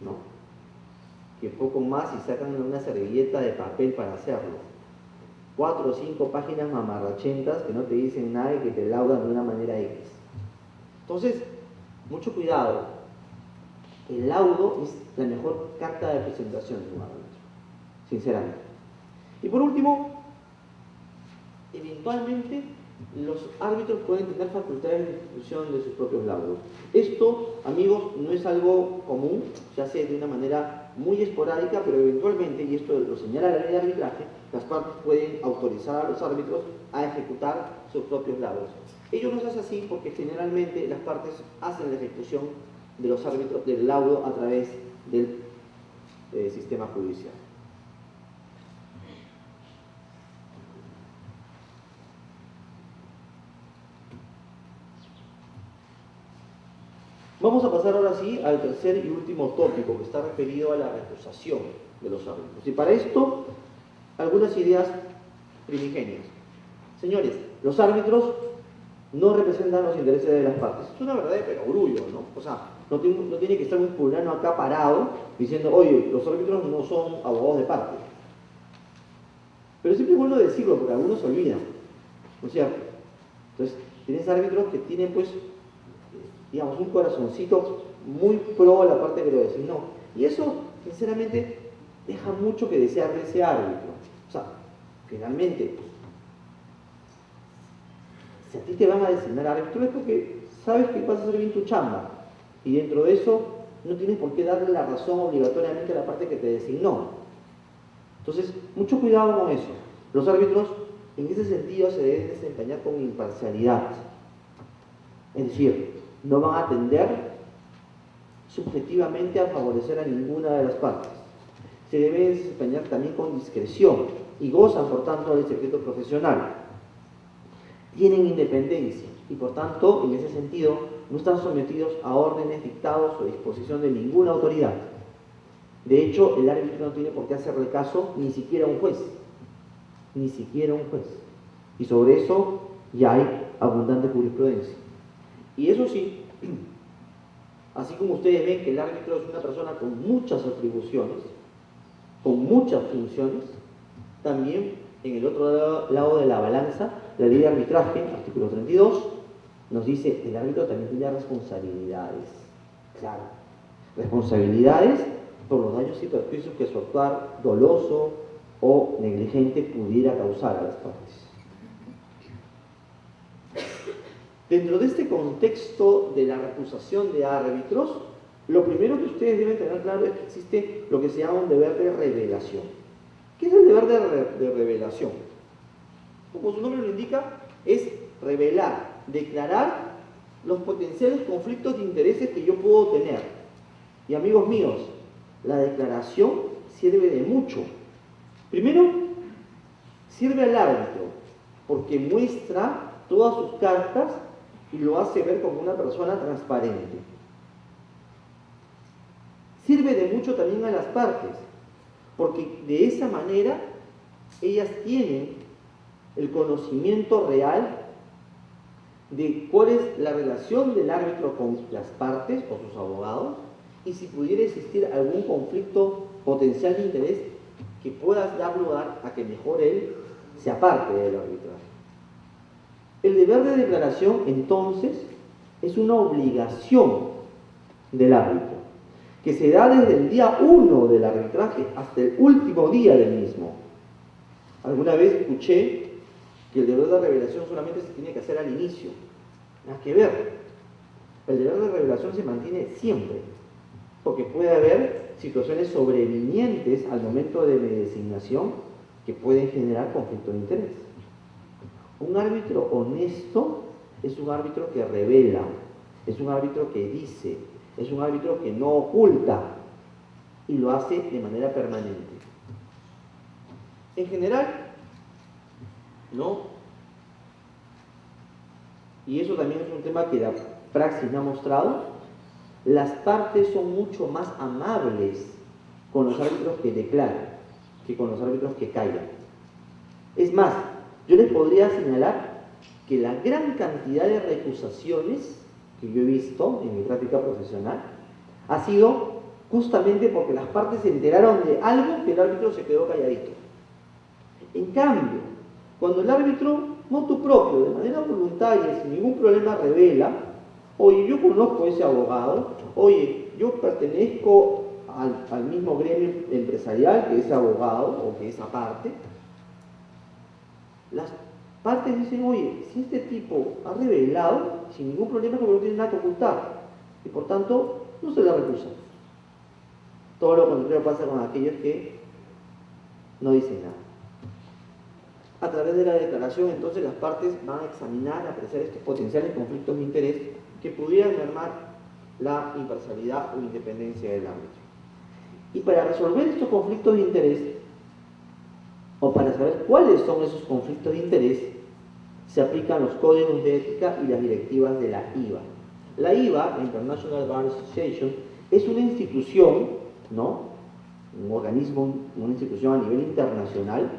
¿no? Que poco más y sacan una servilleta de papel para hacerlo. 4 o 5 páginas mamarrachentas que no te dicen nada y que te laudan de una manera X. Entonces, mucho cuidado. El laudo es la mejor carta de presentación de un árbitro, sinceramente. Y por último, eventualmente los árbitros pueden tener facultades de ejecución de sus propios laudos. Esto, amigos, no es algo común, se hace de una manera muy esporádica, pero eventualmente, y esto lo señala la ley de arbitraje, las partes pueden autorizar a los árbitros a ejecutar sus propios laudos. Ello no se hace así porque generalmente las partes hacen la ejecución de los árbitros del laudo a través del sistema judicial. Vamos a pasar ahora sí al tercer y último tópico que está referido a la recusación de los árbitros. Y para esto, algunas ideas primigenias. Señores, los árbitros no representan los intereses de las partes. Es una verdad de perogrullo, ¿no? O sea, no tiene que estar un fulano acá parado diciendo, oye, los árbitros no son abogados de parte. Pero siempre es bueno decirlo porque algunos se olvidan, ¿no es cierto? Entonces, tienes árbitros que tienen, pues, digamos, un corazoncito muy pro a la parte que lo designó. Y eso, sinceramente, deja mucho que desear de ese árbitro. O sea, finalmente, si a ti te van a designar árbitro es porque sabes que vas a hacer bien tu chamba. Y dentro de eso, no tienes por qué darle la razón obligatoriamente a la parte que te designó. Entonces, mucho cuidado con eso. Los árbitros, en ese sentido, se deben desempeñar con imparcialidad. Es decir, no van a tender subjetivamente a favorecer a ninguna de las partes. Se deben desempeñar también con discreción y gozan, por tanto, del secreto profesional. Tienen independencia y, por tanto, en ese sentido, no están sometidos a órdenes, dictados o disposición de ninguna autoridad. De hecho, el árbitro no tiene por qué hacerle caso ni siquiera a un juez. Ni siquiera a un juez. Y sobre eso ya hay abundante jurisprudencia. Y eso sí, así como ustedes ven que el árbitro es una persona con muchas atribuciones, con muchas funciones, también en el otro lado de la balanza, la ley de arbitraje, artículo 32, nos dice que el árbitro también tiene responsabilidades. Claro, responsabilidades por los daños y perjuicios que su actuar doloso, o negligente pudiera causar a las partes. Dentro de este contexto de la recusación de árbitros, lo primero que ustedes deben tener claro es que existe lo que se llama un deber de revelación. ¿Qué es el deber de revelación? Como su nombre lo indica, es revelar, declarar los potenciales conflictos de intereses que yo puedo tener. Y amigos míos, la declaración sirve de mucho. Primero, sirve al árbitro, porque muestra todas sus cartas y lo hace ver como una persona transparente. Sirve de mucho también a las partes, porque de esa manera ellas tienen el conocimiento real de cuál es la relación del árbitro con las partes o sus abogados y si pudiera existir algún conflicto potencial de interés que pueda dar lugar a que mejor él se aparte del arbitraje. El deber de declaración, entonces, es una obligación del árbitro, que se da desde el día 1 del arbitraje hasta el último día del mismo. Alguna vez escuché que el deber de revelación solamente se tiene que hacer al inicio. Nada que ver. El deber de revelación se mantiene siempre, porque puede haber situaciones sobrevinientes al momento de mi designación que pueden generar conflicto de interés. Un árbitro honesto es un árbitro que revela, es un árbitro que dice, es un árbitro que no oculta y lo hace de manera permanente. En general, ¿no? Y eso también es un tema que la praxis me ha mostrado, las partes son mucho más amables con los árbitros que declaran que con los árbitros que callan. Es más, yo les podría señalar que la gran cantidad de recusaciones que yo he visto en mi práctica profesional ha sido justamente porque las partes se enteraron de algo que el árbitro se quedó calladito. En cambio, cuando el árbitro, motu propio, de manera voluntaria, sin ningún problema, revela, oye, yo conozco a ese abogado, oye, yo pertenezco al mismo gremio empresarial que ese abogado o que esa parte, las partes dicen, oye, si este tipo ha revelado, sin ningún problema, porque no tiene nada que ocultar, y por tanto, no se le recusa. Todo lo contrario pasa con aquellos que no dicen nada. A través de la declaración, entonces, las partes van a examinar, a apreciar estos potenciales conflictos de interés que pudieran mermar la imparcialidad o independencia del árbitro. Y para resolver estos conflictos de interés, o para saber cuáles son esos conflictos de interés, se aplican los códigos de ética y las directivas de la IBA. La IBA, la International Bar Association, es una institución, ¿no? Un organismo, una institución a nivel internacional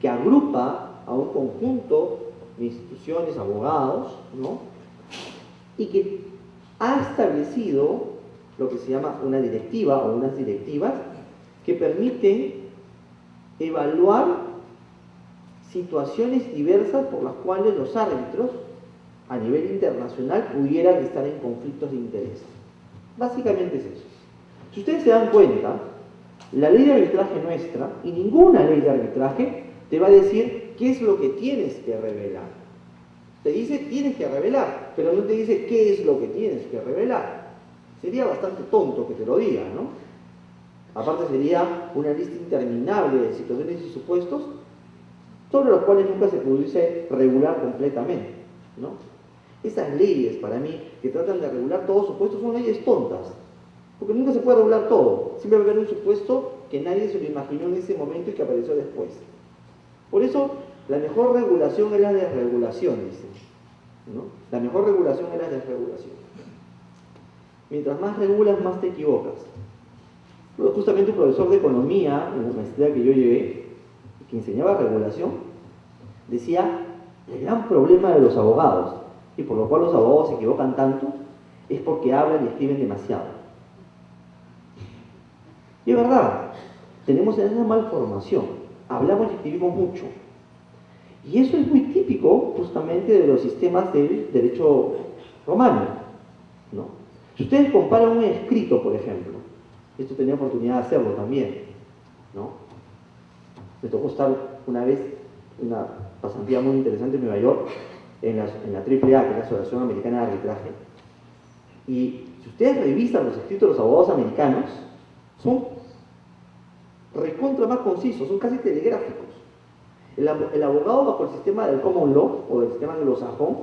que agrupa a un conjunto de instituciones, abogados, ¿no? Y que ha establecido lo que se llama una directiva o unas directivas que permiten evaluar situaciones diversas por las cuales los árbitros a nivel internacional pudieran estar en conflictos de interés. Básicamente es eso. Si ustedes se dan cuenta, la ley de arbitraje nuestra, y ninguna ley de arbitraje, te va a decir qué es lo que tienes que revelar. Te dice tienes que revelar, pero no te dice qué es lo que tienes que revelar. Sería bastante tonto que te lo diga, ¿no? Aparte sería una lista interminable de situaciones y supuestos sobre los cuales nunca se pudiese regular completamente, ¿no? Esas leyes, para mí, que tratan de regular todos supuestos, son leyes tontas, porque nunca se puede regular todo. Siempre va a haber un supuesto que nadie se lo imaginó en ese momento y que apareció después. Por eso, la mejor regulación es la desregulación, dicen, ¿no? La mejor regulación es la desregulación. Mientras más regulas, más te equivocas. Justamente un profesor de economía, en la maestría que yo llevé, que enseñaba regulación, decía, el gran problema de los abogados, y por lo cual los abogados se equivocan tanto, es porque hablan y escriben demasiado. Y es verdad, tenemos una malformación, hablamos y escribimos mucho. Y eso es muy típico justamente de los sistemas del derecho romano, ¿no? Si ustedes comparan un escrito, por ejemplo, esto tenía oportunidad de hacerlo también, ¿no? Me tocó estar una vez, una pasantía muy interesante en Nueva York, en la AAA, que es la Asociación Americana de Arbitraje. Y si ustedes revisan los escritos de los abogados americanos, son recontra más concisos, son casi telegráficos. El abogado bajo el sistema del common law o del sistema anglosajón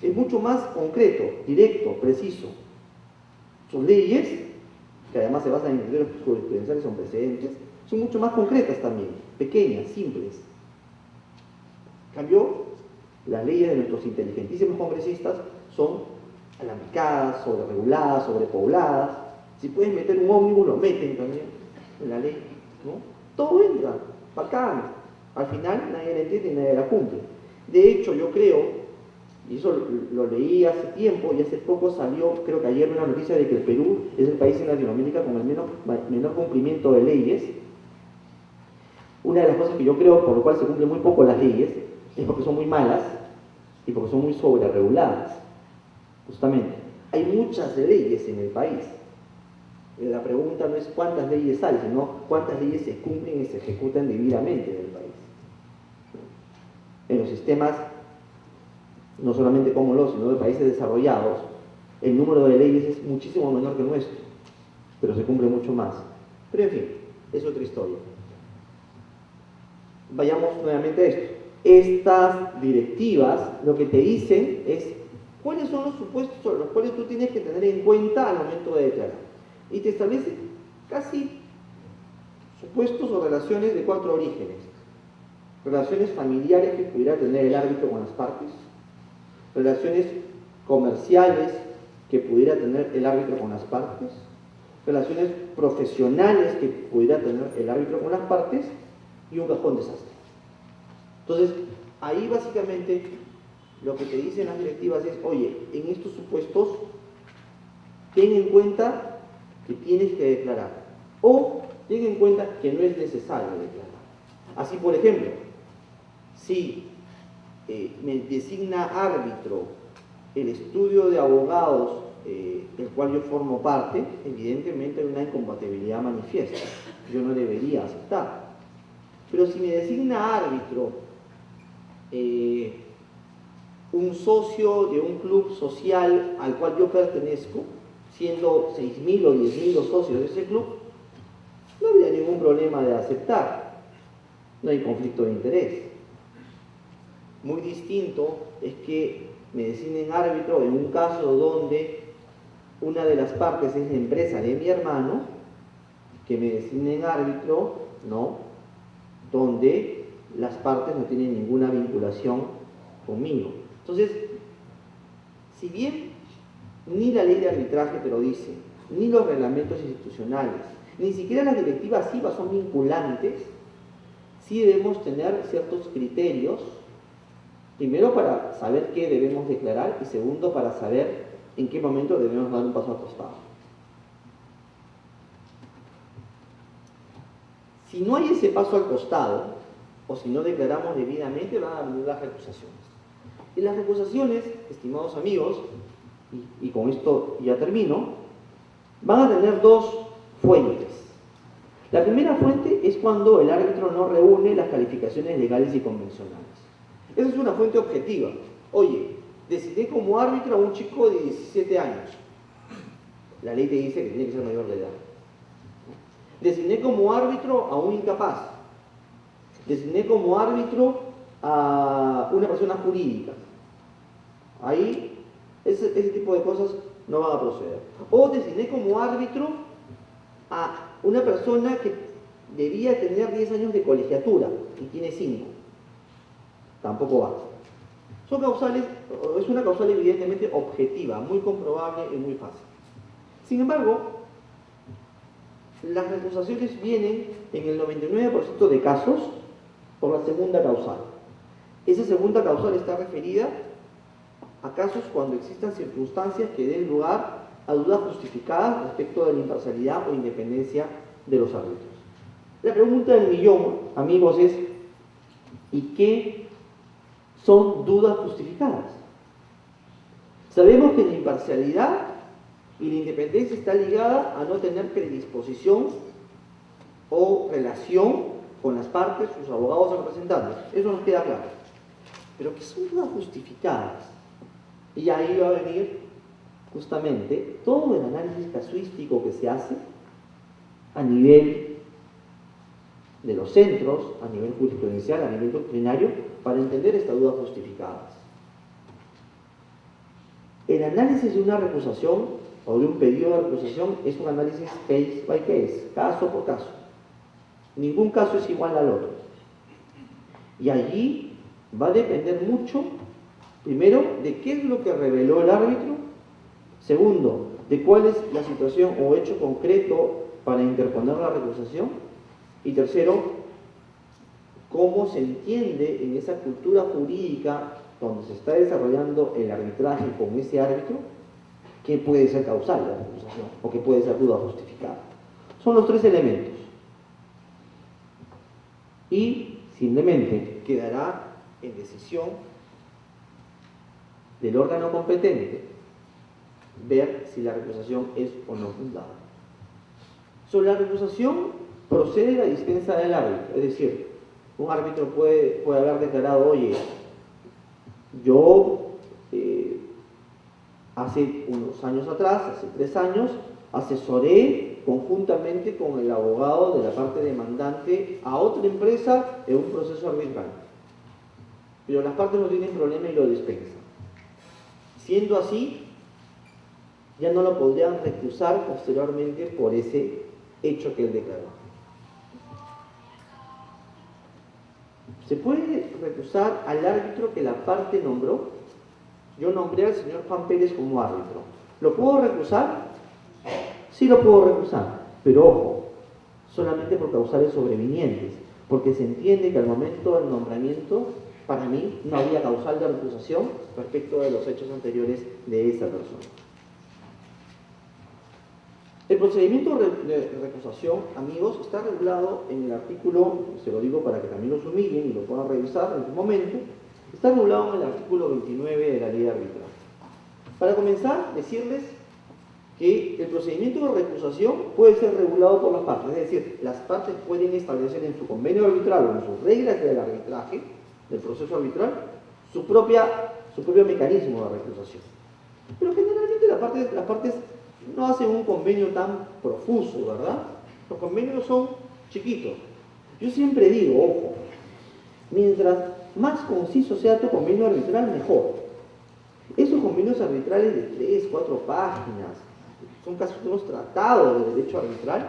es mucho más concreto, directo, preciso. Sus leyes, que además se basan en criterios jurisprudenciales, son precedentes, son mucho más concretas también, pequeñas, simples. En cambio, las leyes de nuestros inteligentísimos congresistas son alambicadas, sobrereguladas, sobrepobladas. Si pueden meter un ómnibus, lo meten también en la ley, ¿no? Todo entra, bacán. Al final nadie la entiende y nadie la cumple. De hecho, yo creo, y eso lo leí hace tiempo, y hace poco salió, creo que ayer, una noticia de que el Perú es el país en Latinoamérica con el menor cumplimiento de leyes. Una de las cosas que yo creo por lo cual se cumplen muy poco las leyes es porque son muy malas y porque son muy sobrereguladas. Justamente, hay muchas leyes en el país. La pregunta no es cuántas leyes hay, sino cuántas leyes se cumplen y se ejecutan debidamente en el país. En los sistemas, no solamente como los, sino de países desarrollados, el número de leyes es muchísimo menor que el nuestro, pero se cumple mucho más. Pero en fin, es otra historia. Vayamos nuevamente a esto. Estas directivas lo que te dicen es cuáles son los supuestos sobre los cuales tú tienes que tener en cuenta al momento de declarar. Y te establecen casi supuestos o relaciones de 4 orígenes. Relaciones familiares que pudiera tener el árbitro con las partes, relaciones comerciales que pudiera tener el árbitro con las partes, relaciones profesionales que pudiera tener el árbitro con las partes, y un cajón desastre. Entonces, ahí básicamente lo que te dicen las directivas es, oye, en estos supuestos ten en cuenta que tienes que declarar, o ten en cuenta que no es necesario declarar. Así, por ejemplo, si me designa árbitro el estudio de abogados del cual yo formo parte, evidentemente hay una incompatibilidad manifiesta. Yo no debería aceptar. Pero si me designa árbitro un socio de un club social al cual yo pertenezco, siendo 6.000 o 10.000 los socios de ese club, no habría ningún problema de aceptar. No hay conflicto de interés. Muy distinto es que me designen árbitro en un caso donde una de las partes es la empresa de mi hermano, que me designen árbitro, ¿no?, donde las partes no tienen ninguna vinculación conmigo. Entonces, si bien ni la ley de arbitraje te lo dice, ni los reglamentos institucionales, ni siquiera las directivas IVA son vinculantes, sí debemos tener ciertos criterios, primero para saber qué debemos declarar y segundo para saber en qué momento debemos dar un paso al costado. Si no hay ese paso al costado, o si no declaramos debidamente, van a venir las recusaciones. Y las recusaciones, estimados amigos, y con esto ya termino, van a tener 2 fuentes. La primera fuente es cuando el árbitro no reúne las calificaciones legales y convencionales. Esa es una fuente objetiva. Oye, designé como árbitro a un chico de 17 años. La ley te dice que tiene que ser mayor de edad. Designé como árbitro a un incapaz. Designé como árbitro a una persona jurídica. Ahí, ese tipo de cosas no van a proceder. O designé como árbitro a una persona que debía tener 10 años de colegiatura y tiene 5. Tampoco va. Son causales, es una causal evidentemente objetiva, muy comprobable y muy fácil. Sin embargo, las recusaciones vienen en el 99% de casos por la segunda causal. Esa segunda causal está referida a casos cuando existan circunstancias que den lugar a dudas justificadas respecto de la imparcialidad o independencia de los árbitros. La pregunta del millón, amigos, es ¿y qué son dudas justificadas? Sabemos que la imparcialidad y la independencia está ligada a no tener predisposición o relación con las partes, sus abogados o representantes. Eso nos queda claro. Pero ¿qué son dudas justificadas? Y ahí va a venir justamente todo el análisis casuístico que se hace a nivel de los centros, a nivel jurisprudencial, a nivel doctrinario, para entender estas dudas justificadas. El análisis de una recusación o de un pedido de recusación es un análisis case by case, caso por caso. Ningún caso es igual al otro. Y allí va a depender mucho, primero, de qué es lo que reveló el árbitro, segundo, de cuál es la situación o hecho concreto para interponer la recusación, y tercero, cómo se entiende en esa cultura jurídica donde se está desarrollando el arbitraje con ese árbitro, qué puede ser causal de la recusación o qué puede ser duda justificada. Son los tres elementos. Y simplemente quedará en decisión del órgano competente ver si la recusación es o no fundada. Sobre la recusación procede la dispensa del árbitro, es decir, un árbitro puede haber declarado, oye, yo hace unos años atrás, hace 3 años, asesoré conjuntamente con el abogado de la parte demandante a otra empresa en un proceso arbitral. Pero las partes no tienen problema y lo dispensan. Siendo así, ya no lo podrían recusar posteriormente por ese hecho que él declaró. ¿Se puede recusar al árbitro que la parte nombró? Yo nombré al señor Juan Pérez como árbitro. ¿Lo puedo recusar? Sí lo puedo recusar, pero ojo, solamente por causales sobrevinientes, porque se entiende que al momento del nombramiento, para mí, no había causal de recusación respecto de los hechos anteriores de esa persona. El procedimiento de recusación, amigos, está regulado en el artículo, se lo digo para que también los humillen y lo puedan revisar en su momento, está regulado en el artículo 29 de la Ley de Arbitraje. Para comenzar, decirles que el procedimiento de recusación puede ser regulado por las partes, es decir, las partes pueden establecer en su convenio arbitral o en sus reglas del arbitraje, del proceso arbitral, su propio mecanismo de recusación. Pero generalmente las partes no hacen un convenio tan profuso, ¿verdad? Los convenios son chiquitos. Yo siempre digo, ojo, mientras más conciso sea tu convenio arbitral, mejor. Esos convenios arbitrales de 3, 4 páginas, son casi unos tratados de derecho arbitral,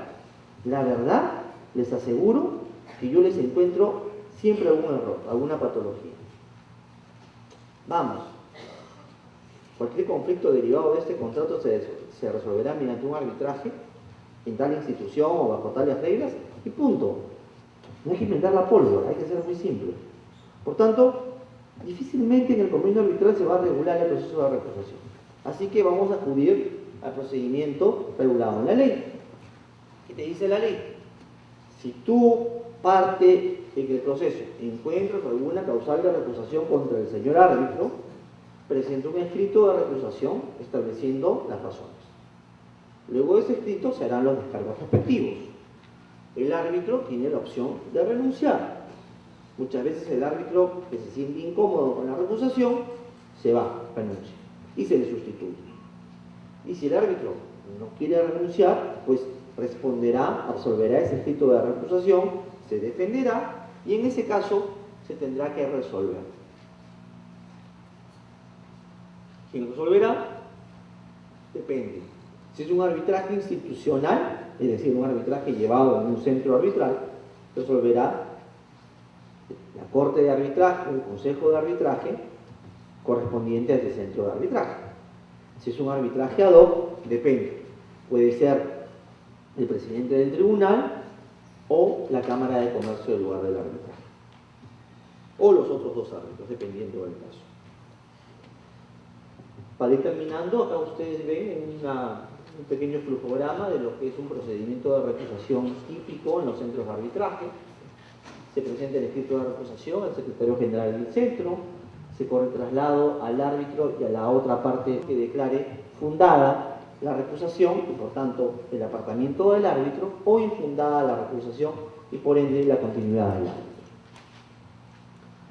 la verdad, les aseguro que yo les encuentro siempre algún error, alguna patología. Vamos, cualquier conflicto derivado de este contrato se resolverá mediante un arbitraje en tal institución o bajo tales reglas y punto. No hay que inventar la pólvora, hay que ser muy simple. Por tanto, difícilmente en el convenio arbitral se va a regular el proceso de recusación. Así que vamos a acudir al procedimiento regulado en la ley. ¿Qué te dice la ley? Si tú, parte en el proceso, encuentras alguna causal de recusación contra el señor árbitro, presenta un escrito de recusación estableciendo las razones. Luego de ese escrito se harán los descargos respectivos. El árbitro tiene la opción de renunciar. Muchas veces el árbitro que se siente incómodo con la recusación se va, renuncia y se le sustituye. Y si el árbitro no quiere renunciar, pues responderá, absolverá ese escrito de recusación, se defenderá y en ese caso se tendrá que resolver. ¿Quién resolverá? Depende. Si es un arbitraje institucional, es decir, un arbitraje llevado en un centro arbitral, resolverá la Corte de Arbitraje, el Consejo de Arbitraje, correspondiente a ese centro de arbitraje. Si es un arbitraje ad hoc, depende. Puede ser el presidente del tribunal o la Cámara de Comercio del lugar del arbitraje. O los otros dos árbitros, dependiendo del caso. Para ir terminando, acá ustedes ven un pequeño flujograma de lo que es un procedimiento de recusación típico en los centros de arbitraje. Se presenta el escrito de recusación al secretario general del centro, se corre traslado al árbitro y a la otra parte que declare fundada la recusación y por tanto el apartamiento del árbitro, o infundada la recusación y por ende la continuidad del árbitro.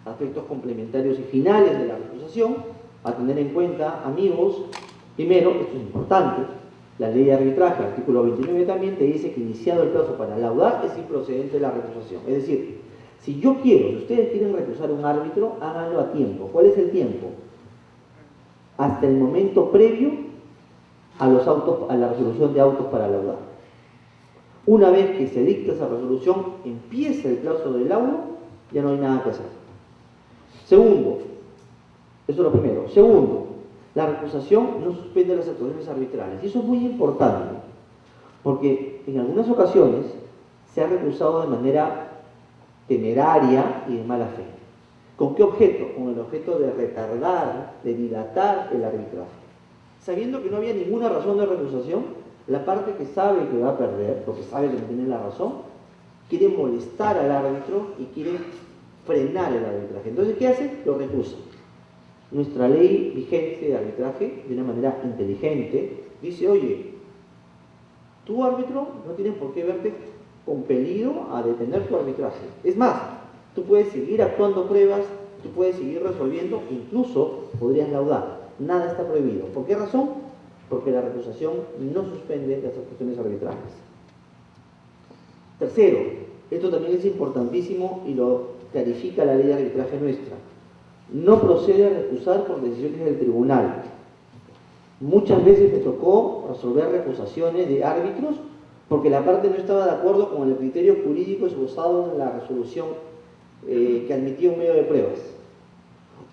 Aspectos complementarios y finales de la recusación a tener en cuenta, amigos. Primero, esto es importante, la ley de arbitraje, artículo 29 también te dice que iniciado el plazo para laudar es improcedente la recusación. Es decir, si yo quiero, si ustedes quieren recusar un árbitro, háganlo a tiempo. ¿Cuál es el tiempo? Hasta el momento previo a la resolución de autos para laudar. Una vez que se dicta esa resolución, empieza el plazo del laudo, ya no hay nada que hacer. Segundo, eso es lo primero. Segundo, la recusación no suspende las actuaciones arbitrales. Y eso es muy importante, porque en algunas ocasiones se ha recusado de manera temeraria y de mala fe. ¿Con qué objeto? Con el objeto de retardar, de dilatar el arbitraje. Sabiendo que no había ninguna razón de recusación, la parte que sabe que va a perder, porque sabe que no tiene la razón, quiere molestar al árbitro y quiere frenar el arbitraje. Entonces, ¿qué hace? Lo recusa. Nuestra ley vigente de arbitraje, de una manera inteligente, dice, oye, tú árbitro no tienes por qué verte compelido a detener tu arbitraje. Es más, tú puedes seguir actuando pruebas, tú puedes seguir resolviendo, incluso podrías laudar. Nada está prohibido. ¿Por qué razón? Porque la recusación no suspende las actuaciones arbitrales. Tercero, esto también es importantísimo y lo clarifica la ley de arbitraje nuestra. No procede a recusar por decisiones del tribunal. Muchas veces me tocó resolver recusaciones de árbitros porque la parte no estaba de acuerdo con el criterio jurídico esbozado en la resolución que admitía un medio de pruebas.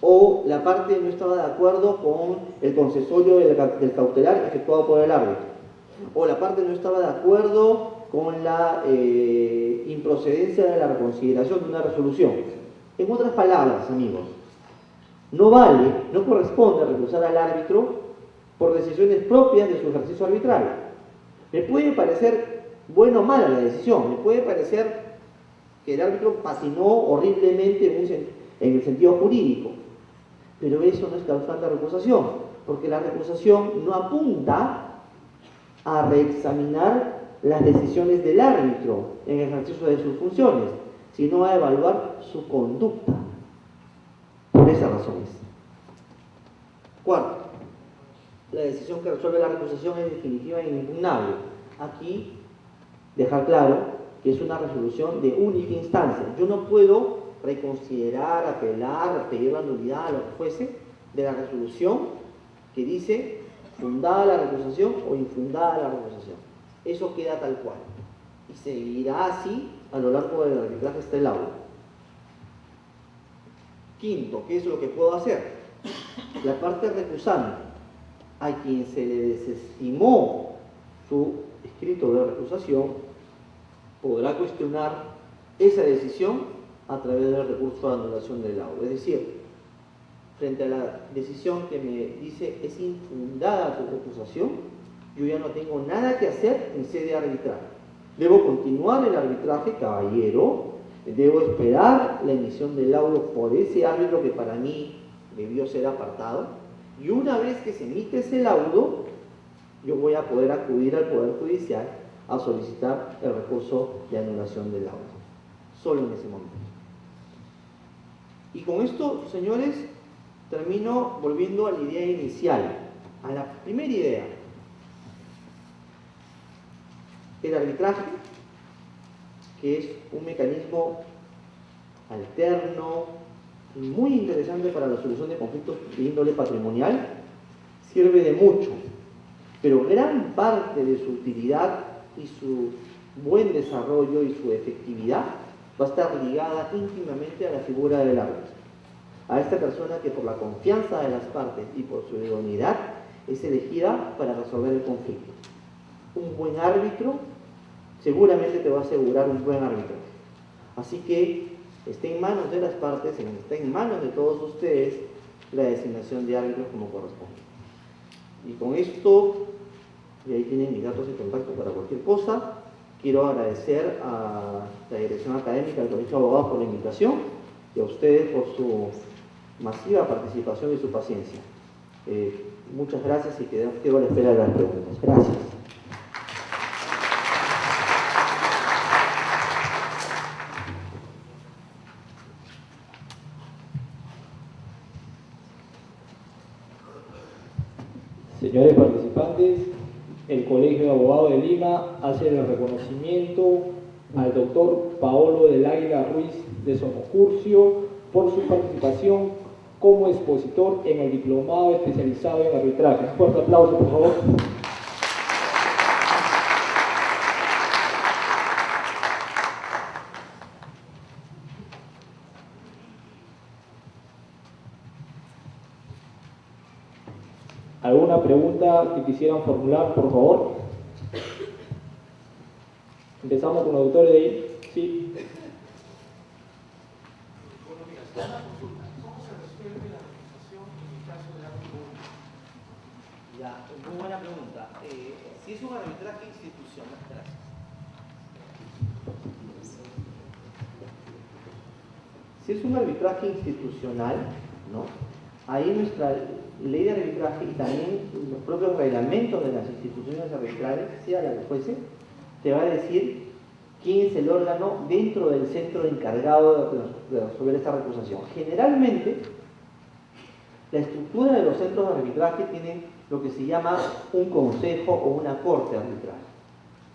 O la parte no estaba de acuerdo con el concesorio del cautelar efectuado por el árbitro. O la parte no estaba de acuerdo con la improcedencia de la reconsideración de una resolución. En otras palabras, amigos, no vale, no corresponde recusar al árbitro por decisiones propias de su ejercicio arbitral. Me puede parecer buena o mala la decisión, me puede parecer que el árbitro patinó horriblemente en el sentido jurídico, pero eso no es causal de recusación, porque la recusación no apunta a reexaminar las decisiones del árbitro en el ejercicio de sus funciones, sino a evaluar su conducta. Por esas razones. Cuarto, la decisión que resuelve la recusación es definitiva e inimpugnable. Aquí, dejar claro que es una resolución de única instancia. Yo no puedo reconsiderar, apelar, pedir la nulidad, lo que fuese, de la resolución que dice fundada la recusación o infundada la recusación. Eso queda tal cual. Y seguirá así a lo largo del arbitraje hasta el laudo. Quinto, ¿qué es lo que puedo hacer? La parte recusante, a quien se le desestimó su escrito de recusación, podrá cuestionar esa decisión a través del recurso de anulación del laudo. Es decir, frente a la decisión que me dice es infundada tu recusación, yo ya no tengo nada que hacer en sede arbitral. Debo continuar el arbitraje, caballero, debo esperar la emisión del laudo por ese árbitro que para mí debió ser apartado, y una vez que se emite ese laudo, yo voy a poder acudir al Poder Judicial a solicitar el recurso de anulación del laudo. Solo en ese momento. Y con esto, señores, termino volviendo a la idea inicial, a la primera idea. El arbitraje, que es un mecanismo alterno y muy interesante para la solución de conflictos de índole patrimonial, sirve de mucho, pero gran parte de su utilidad y su buen desarrollo y su efectividad va a estar ligada íntimamente a la figura del árbitro, a esta persona que por la confianza de las partes y por su idoneidad es elegida para resolver el conflicto. Un buen árbitro seguramente te va a asegurar un buen arbitraje. Así que esté en manos de las partes, está en manos de todos ustedes la designación de árbitros como corresponde. Y con esto, y ahí tienen mis datos de contacto para cualquier cosa, quiero agradecer a la Dirección Académica del Colegio de Abogados por la invitación y a ustedes por su masiva participación y su paciencia. Muchas gracias y quedo a la espera de las preguntas. Gracias. Señores participantes, el Colegio de Abogados de Lima hace el reconocimiento al doctor Paolo del Águila Ruiz de Somocurcio por su participación como expositor en el diplomado especializado en arbitraje. Un fuerte aplauso, por favor. ¿Alguna pregunta que quisieran formular, por favor? Empezamos con los autores de ahí. Sí. Ya, muy buena pregunta. Si es un arbitraje institucional, gracias. Si es un arbitraje institucional, ¿no? Ahí nuestra ley de arbitraje y también los propios reglamentos de las instituciones arbitrales, sea la que fuese, te va a decir quién es el órgano dentro del centro encargado de resolver esta recusación. Generalmente, la estructura de los centros de arbitraje tiene lo que se llama un consejo o una corte de arbitraje.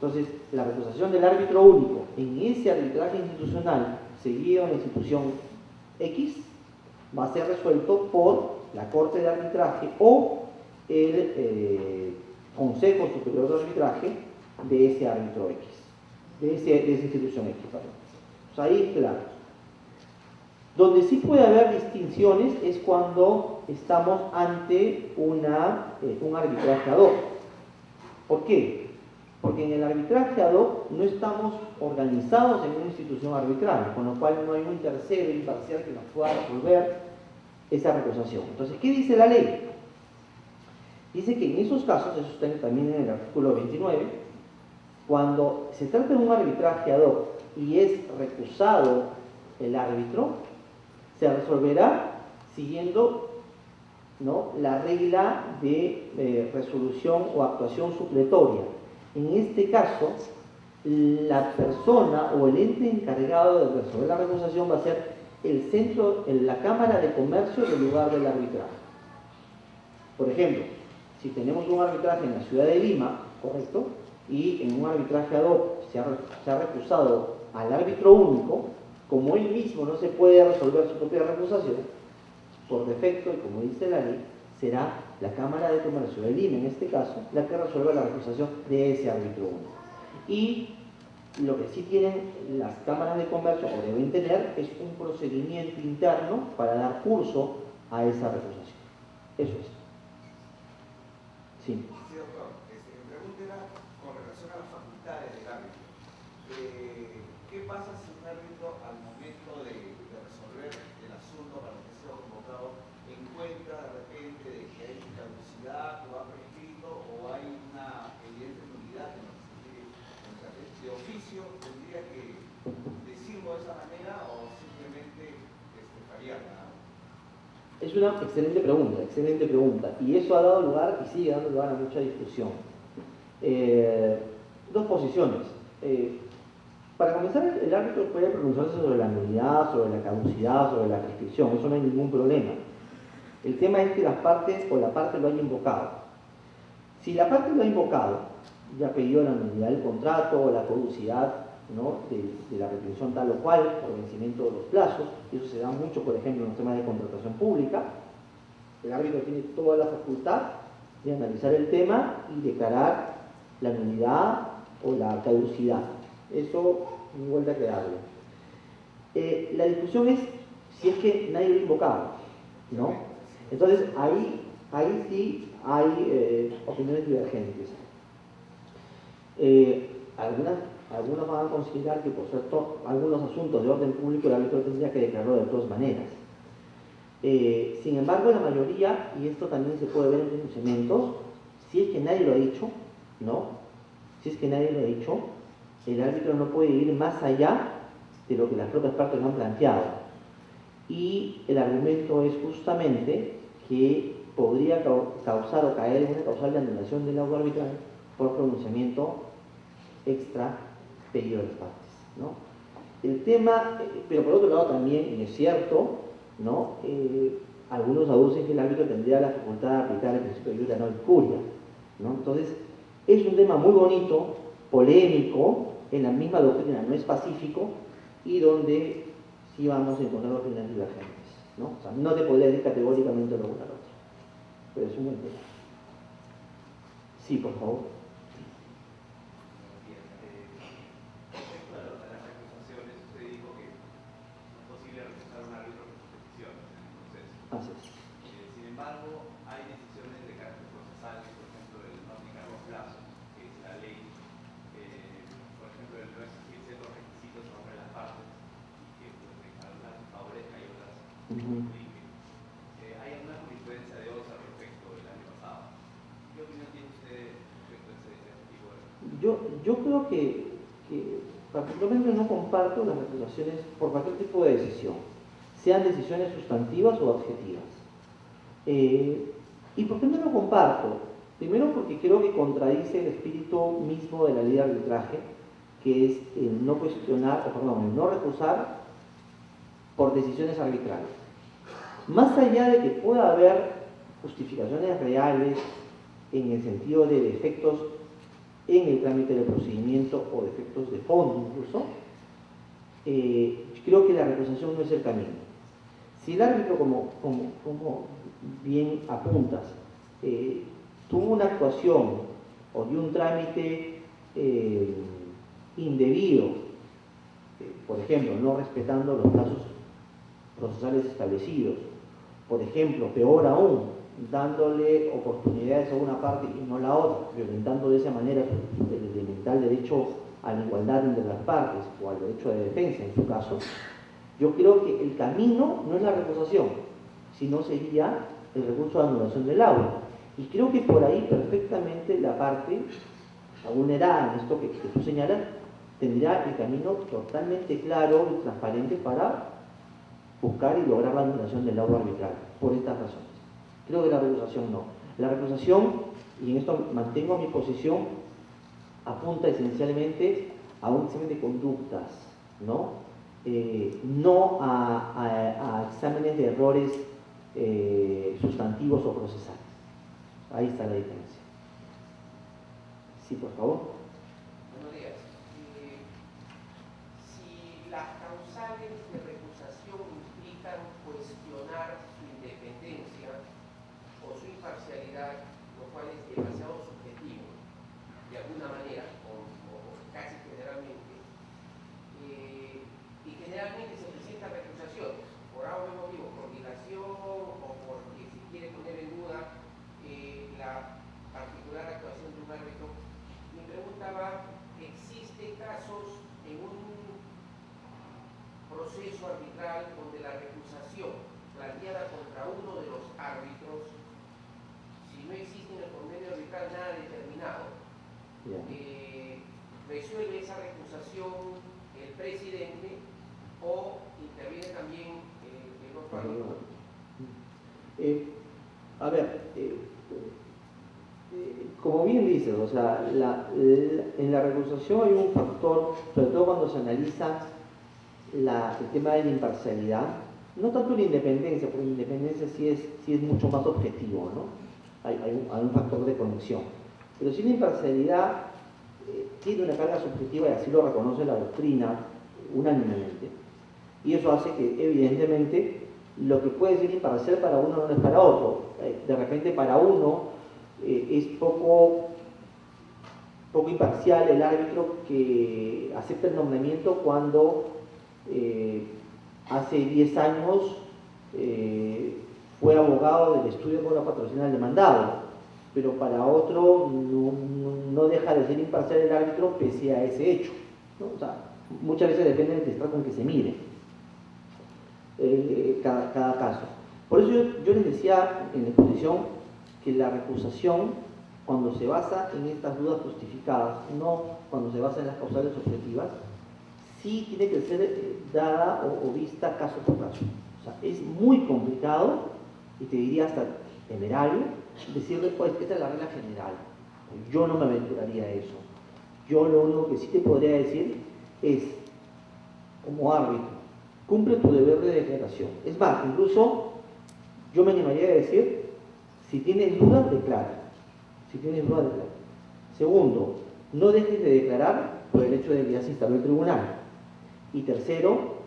Entonces, la recusación del árbitro único en ese arbitraje institucional seguido en la institución X va a ser resuelto por la corte de arbitraje o el Consejo Superior de Arbitraje de ese árbitro X, de esa institución X, perdón. Pues ahí, claro. Donde sí puede haber distinciones es cuando estamos ante un arbitraje ad hoc. ¿Por qué? Porque en el arbitraje ad hoc no estamos organizados en una institución arbitral, con lo cual no hay un tercero imparcial que nos pueda resolver esa recusación. Entonces, ¿qué dice la ley? Dice que en esos casos, eso está también en el artículo 29, cuando se trata de un arbitraje ad hoc y es recusado el árbitro, se resolverá siguiendo, ¿no?, la regla de resolución o actuación supletoria. En este caso, la persona o el ente encargado de resolver la recusación va a ser el centro, la Cámara de Comercio del lugar del arbitraje. Por ejemplo, si tenemos un arbitraje en la ciudad de Lima, ¿correcto?, y en un arbitraje ad hoc se ha recusado al árbitro único, como él mismo no se puede resolver su propia recusación, por defecto, y como dice la ley, será la Cámara de Comercio de Lima, en este caso, la que resuelva la recusación de ese árbitro único. Y lo que sí tienen las cámaras de comercio, o deben tener, es un procedimiento interno para dar curso a esa recusación. Eso es. Sí. Sí, doctor. Mi pregunta era con relación a las facultades del árbitro. ¿Qué pasa si un árbitro, al momento de resolver el asunto para el que sea convocado, encuentra de repente de que hay caducidad o ha prescrito o hay una evidente nulidad en de oficio, tendría que decirlo de esa manera o simplemente fallarla? Es una excelente pregunta, y eso ha dado lugar y sigue dando lugar a mucha discusión. Dos posiciones. Para comenzar, el árbitro puede pronunciarse sobre la nulidad, sobre la caducidad, sobre la prescripción, eso no hay ningún problema. El tema es que las partes o la parte lo haya invocado. Si la parte lo ha invocado, ya pidió la nulidad del contrato o la caducidad, ¿no?, de la retribución tal o cual, por vencimiento de los plazos, y eso se da mucho, por ejemplo, en los temas de contratación pública, el árbitro tiene toda la facultad de analizar el tema y declarar la nulidad o la caducidad. Eso, ni vuelta que darle. La discusión es si es que nadie lo ha invocado, ¿no? Entonces, ahí sí hay opiniones divergentes. Algunos van a considerar que, por cierto, algunos asuntos de orden público el árbitro tendría que declararlo de todas maneras. Sin embargo, la mayoría, y esto también se puede ver en pronunciamientos, si es que nadie lo ha dicho, ¿no? Si es que nadie lo ha dicho, el árbitro no puede ir más allá de lo que las propias partes no han planteado. Y el argumento es justamente que podría causar o caer en una causal de anulación del laudo arbitral por pronunciamiento extra pedido de las partes, ¿no? El tema, pero por otro lado también, y es cierto, ¿no? Algunos aducen que el árbitro tendría la facultad de aplicar el principio de iura no curia, ¿no? Entonces, es un tema muy bonito, polémico, en la misma doctrina no es pacífico, y donde sí vamos a encontrar opiniones divergentes, ¿no? O sea, no te podría decir categóricamente lo uno al otro, pero es un buen tema. Sí, por favor. Así es. Sin embargo, hay decisiones de carácter procesal, por ejemplo, el no aplicar los plazos, que es la ley, por ejemplo, el no exigir ciertos requisitos sobre las partes, y que pues, algunas favorezcan y otras compliquen. Hay alguna jurisprudencia de OSA respecto del año pasado. ¿Qué opinión tiene usted respecto a ese tipo de...? Yo creo que particularmente no comparto las acusaciones por cualquier tipo de decisión, sean decisiones sustantivas o objetivas. ¿Y por qué no lo comparto? Primero porque creo que contradice el espíritu mismo de la ley de arbitraje, que es el no cuestionar, o perdón, el no recusar por decisiones arbitrarias. Más allá de que pueda haber justificaciones reales en el sentido de defectos en el trámite del procedimiento o defectos de fondo incluso, creo que la recusación no es el camino. Si el árbitro, como bien apuntas, tuvo una actuación o dio un trámite indebido, por ejemplo, no respetando los plazos procesales establecidos, por ejemplo, peor aún, dándole oportunidades a una parte y no a la otra, violentando de esa manera el elemental derecho a la igualdad entre las partes o al derecho de defensa en su caso, yo creo que el camino no es la recusación, sino sería el recurso de anulación del laudo. Y creo que por ahí perfectamente la parte vulnerada en esto que tú señalas tendría el camino totalmente claro y transparente para buscar y lograr la anulación del laudo arbitral, por estas razones. Creo que la recusación no. La recusación, y en esto mantengo mi posición, apunta esencialmente a un examen de conductas, ¿no? No a exámenes de errores sustantivos o procesales. Ahí está la diferencia. Sí, por favor. Buenos días. Si las causales de recusación implican cuestionar su independencia o su imparcialidad, lo cual es demasiado subjetivo, de alguna manera, o casi generalmente, y generalmente se presentan recusaciones por algún motivo, por dilación o porque se quiere poner en duda la particular actuación de un árbitro. Mi pregunta va, ¿existen casos en un proceso arbitral donde la recusación planteada contra uno de los árbitros, si no existe en el convenio arbitral nada determinado, resuelve esa recusación el presidente o interviene también el otro árbitro? A ver, como bien dices, o sea, en la recusación hay un factor, sobre todo cuando se analiza el tema de la imparcialidad, no tanto la independencia, porque la independencia sí es mucho más objetivo, ¿no? Hay un factor de conexión. Pero sí la imparcialidad tiene una carga subjetiva y así lo reconoce la doctrina unánimemente. Y eso hace que, evidentemente, lo que puede ser imparcial para uno no es para otro. De repente para uno es poco imparcial el árbitro que acepta el nombramiento cuando hace 10 años fue abogado del estudio con la patrocina del demandado, pero para otro no deja de ser imparcial el árbitro pese a ese hecho, ¿no? O sea, muchas veces depende del estrato en que se mire cada caso. Por eso yo les decía en la exposición que la recusación, cuando se basa en estas dudas justificadas, no cuando se basa en las causales objetivas, sí tiene que ser dada o vista caso por caso. O sea, es muy complicado, y te diría hasta temerario decirle, pues, esta es la regla general. Yo no me aventuraría a eso. Yo lo único que sí te podría decir es, como árbitro, cumple tu deber de declaración. Es más, incluso yo me animaría a decir, si tienes dudas, declara. Si tienes dudas, declara. Segundo, no dejes de declarar por el hecho de que ya se instaló el tribunal. Y tercero,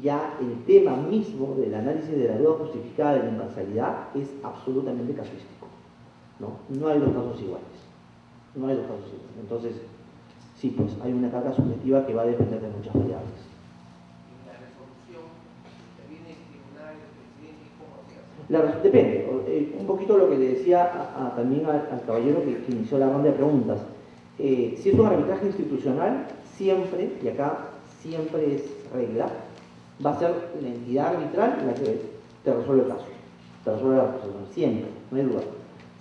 ya el tema mismo del análisis de la deuda justificada de la imparcialidad es absolutamente casuístico. No hay dos casos iguales. No hay dos casos iguales. Entonces, sí, pues hay una carga subjetiva que va a depender de muchas variables. En la resolución, interviene el tribunal, el presidente, ¿cómo se hace? Depende, un poquito lo que le decía también al caballero que inició la ronda de preguntas. Si es un arbitraje institucional, siempre, y acá siempre es regla, va a ser la entidad arbitral la que te resuelve el caso, te resuelve la acusación, siempre, no hay duda.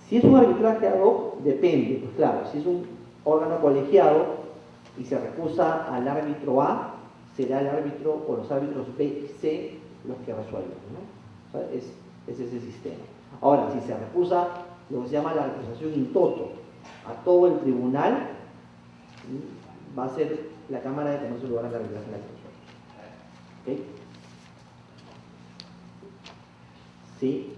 Si es un arbitraje ad hoc, depende, pues claro, si es un órgano colegiado y se recusa al árbitro A, será el árbitro o los árbitros B y C los que resuelven, ¿no? O sea, es ese sistema. Ahora, si se recusa lo que se llama la recusación in toto a todo el tribunal, va a ser la Cámara de Comercio el lugar de la arbitraje de la resuelve. ¿Okay? Sí,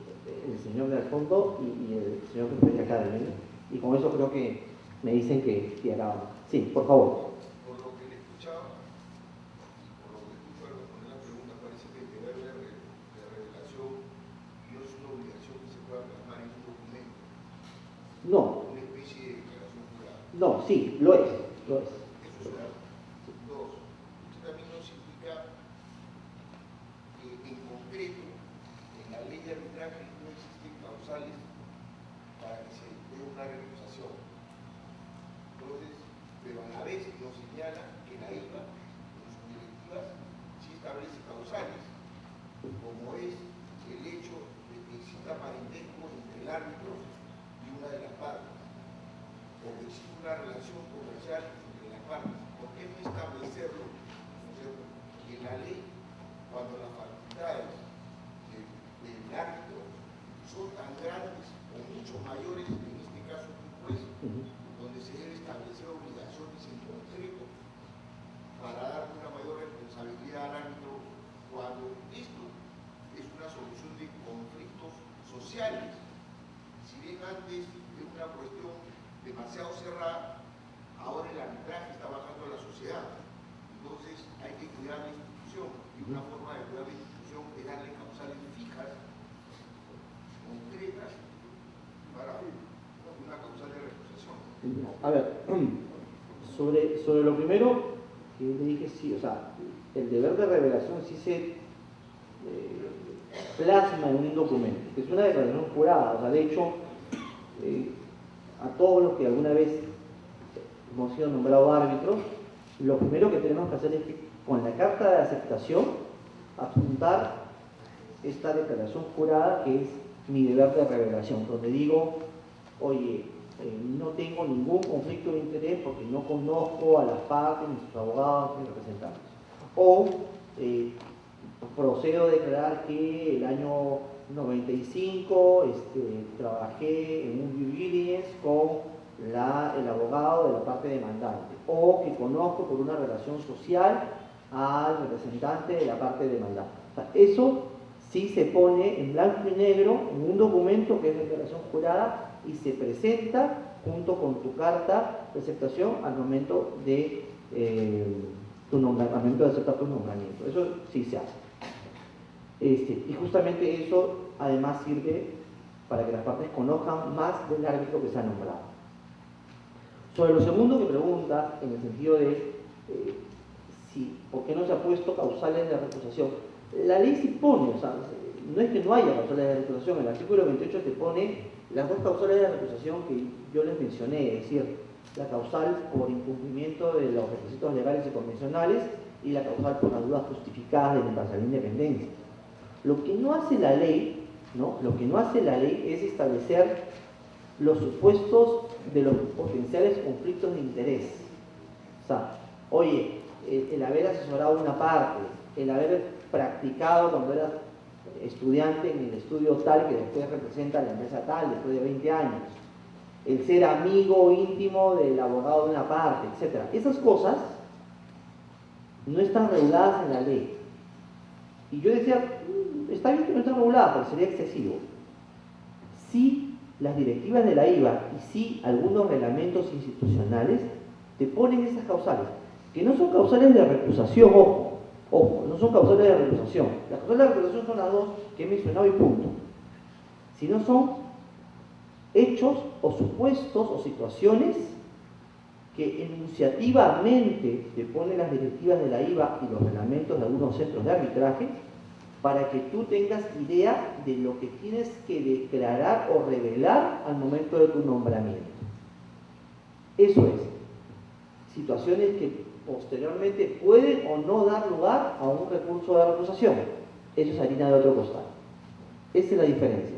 el señor de al fondo y el señor que está acá del medio. Y con eso creo que me dicen que acabamos. Sí, por favor. Por lo que le escuchaba, por lo que escucho al responder la pregunta, parece que el deber de revelación no es una obligación que se pueda plasmar en un documento. No. Una especie de declaración jurada. No, sí, lo es. Lo es. Eso es una. Dos, usted también nos indica que en concreto, en la ley de arbitraje no existen causales para que se dé una recusación. Entonces, pero a la vez nos señala que la IVA, en sus directivas, sí establece causales, como es el hecho de que exista parentesco entre el árbitro y una de las partes, o que existe una relación comercial entre las partes. ¿Por qué no establecerlo? Que la ley, cuando las facultades del árbitro son tan grandes o mucho mayores, en este caso que un juez, donde se debe establecer obligaciones en concreto para dar una mayor responsabilidad al árbitro cuando esto es una solución de conflictos sociales. Si bien antes era una cuestión demasiado cerrada, ahora el arbitraje está bajando a la sociedad. Entonces hay que cuidar la institución, y una forma de cuidar la institución es darle causales fijas, concretas, para una causal de recusación. A ver, sobre lo primero que le dije, sí, o sea, el deber de revelación sí se plasma en un documento, que es una declaración jurada. O sea, de hecho, a todos los que alguna vez hemos sido nombrados árbitros, lo primero que tenemos que hacer es que con la carta de aceptación adjuntar esta declaración jurada, que es mi deber de revelación, donde digo, oye, no tengo ningún conflicto de interés porque no conozco a las partes, ni sus abogados, ni representantes. O procedo a declarar que el año 95 trabajé en un due diligence con el abogado de la parte demandante, o que conozco por una relación social al representante de la parte demandante. O sea, eso sí se pone en blanco y negro en un documento que es declaración jurada y se presenta junto con tu carta de aceptación al momento de aceptar tu nombramiento. Eso sí se hace. Y justamente eso además sirve para que las partes conozcan más del árbitro que se ha nombrado. Sobre lo segundo que pregunta, en el sentido de por qué no se ha puesto causales de recusación, la ley sí pone, o sea, no es que no haya causales de recusación, el artículo 28 te pone las dos causales de recusación que yo les mencioné, es decir, la causal por incumplimiento de los requisitos legales y convencionales y la causal por las dudas justificadas de la imparcialidad e independencia. Lo que no hace la ley, ¿no? Lo que no hace la ley es establecer los supuestos de los potenciales conflictos de interés. O sea, oye, el haber asesorado una parte, el haber practicado cuando eras estudiante en el estudio tal que después representa a la empresa tal después de 20 años, el ser amigo íntimo del abogado de una parte, etc. Esas cosas no están reguladas en la ley. Y yo decía, está bien que no esté regulada, pero sería excesivo. Sí, las directivas de la IVA y sí algunos reglamentos institucionales te ponen esas causales, que no son causales de recusación, ojo, no son causales de recusación. Las causales de recusación son las dos que he mencionado y punto. Sino son hechos o supuestos o situaciones que enunciativamente te ponen las directivas de la IVA y los reglamentos de algunos centros de arbitraje para que tú tengas idea de lo que tienes que declarar o revelar al momento de tu nombramiento. Eso es. Situaciones que posteriormente pueden o no dar lugar a un recurso de recusación. Eso es harina de otro costal. Esa es la diferencia.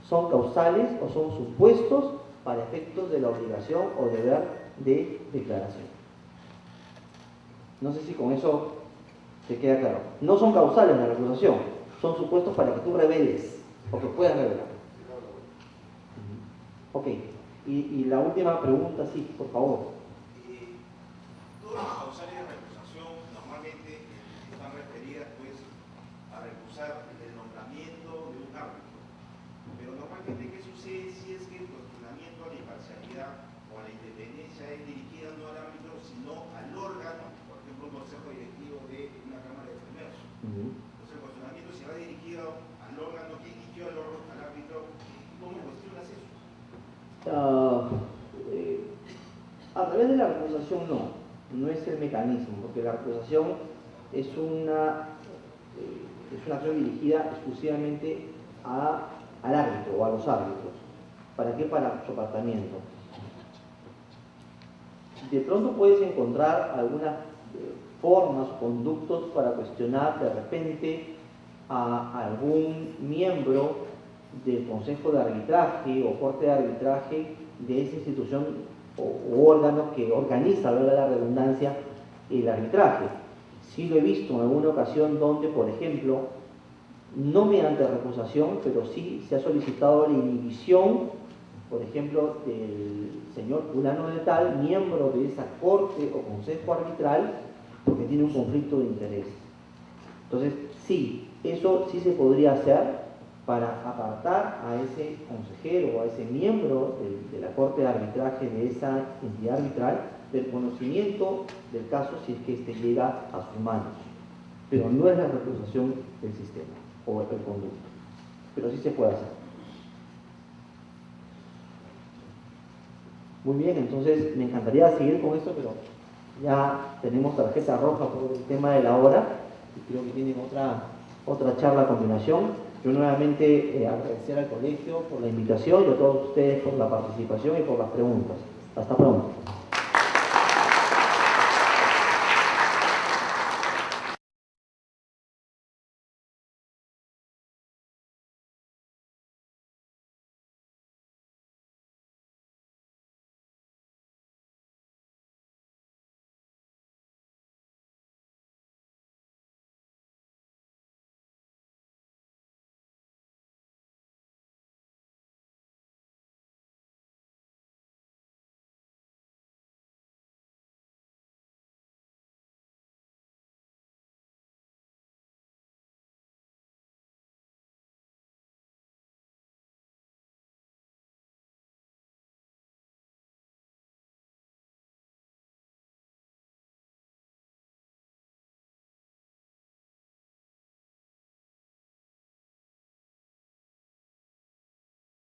Son causales o son supuestos para efectos de la obligación o deber de declaración. No sé si con eso te queda claro. No son causales de la recusación, son supuestos para que tú reveles o que puedas revelar. Ok, y la última pregunta, sí, por favor. Todas las causales de recusación normalmente están referidas pues a recusar el nombramiento de un árbitro. Pero normalmente, ¿qué sucede si es que el cuestionamiento a la imparcialidad o a la independencia es dirigida no al árbitro, sino al órgano, por ejemplo, un consejo directivo de una Cámara de Comercio? Entonces el cuestionamiento se va dirigido al órgano que eligió al árbitro. ¿Cómo cuestionas eso? A través de la recusación no es el mecanismo, porque la recusación es una acción dirigida exclusivamente al árbitro o a los árbitros. ¿Para qué? Para su apartamiento. De pronto puedes encontrar algunas formas o conductos para cuestionar de repente a algún miembro del Consejo de Arbitraje o Corte de Arbitraje de esa institución o órgano que organiza, valga la redundancia, el arbitraje. Sí lo he visto en alguna ocasión donde, por ejemplo, no mediante recusación, pero sí se ha solicitado la inhibición, por ejemplo, del señor fulano de tal, miembro de esa corte o consejo arbitral, porque tiene un conflicto de interés. Entonces, sí, eso sí se podría hacer para apartar a ese consejero o a ese miembro de la corte de arbitraje de esa entidad arbitral del conocimiento del caso si es que éste llega a sus manos. Pero no es la recusación del sistema o el conducto. Pero sí se puede hacer. Muy bien, entonces me encantaría seguir con esto, pero ya tenemos tarjeta roja por el tema de la hora y creo que tienen otra charla a continuación. Yo nuevamente agradecer al colegio por la invitación y a todos ustedes por la participación y por las preguntas. Hasta pronto.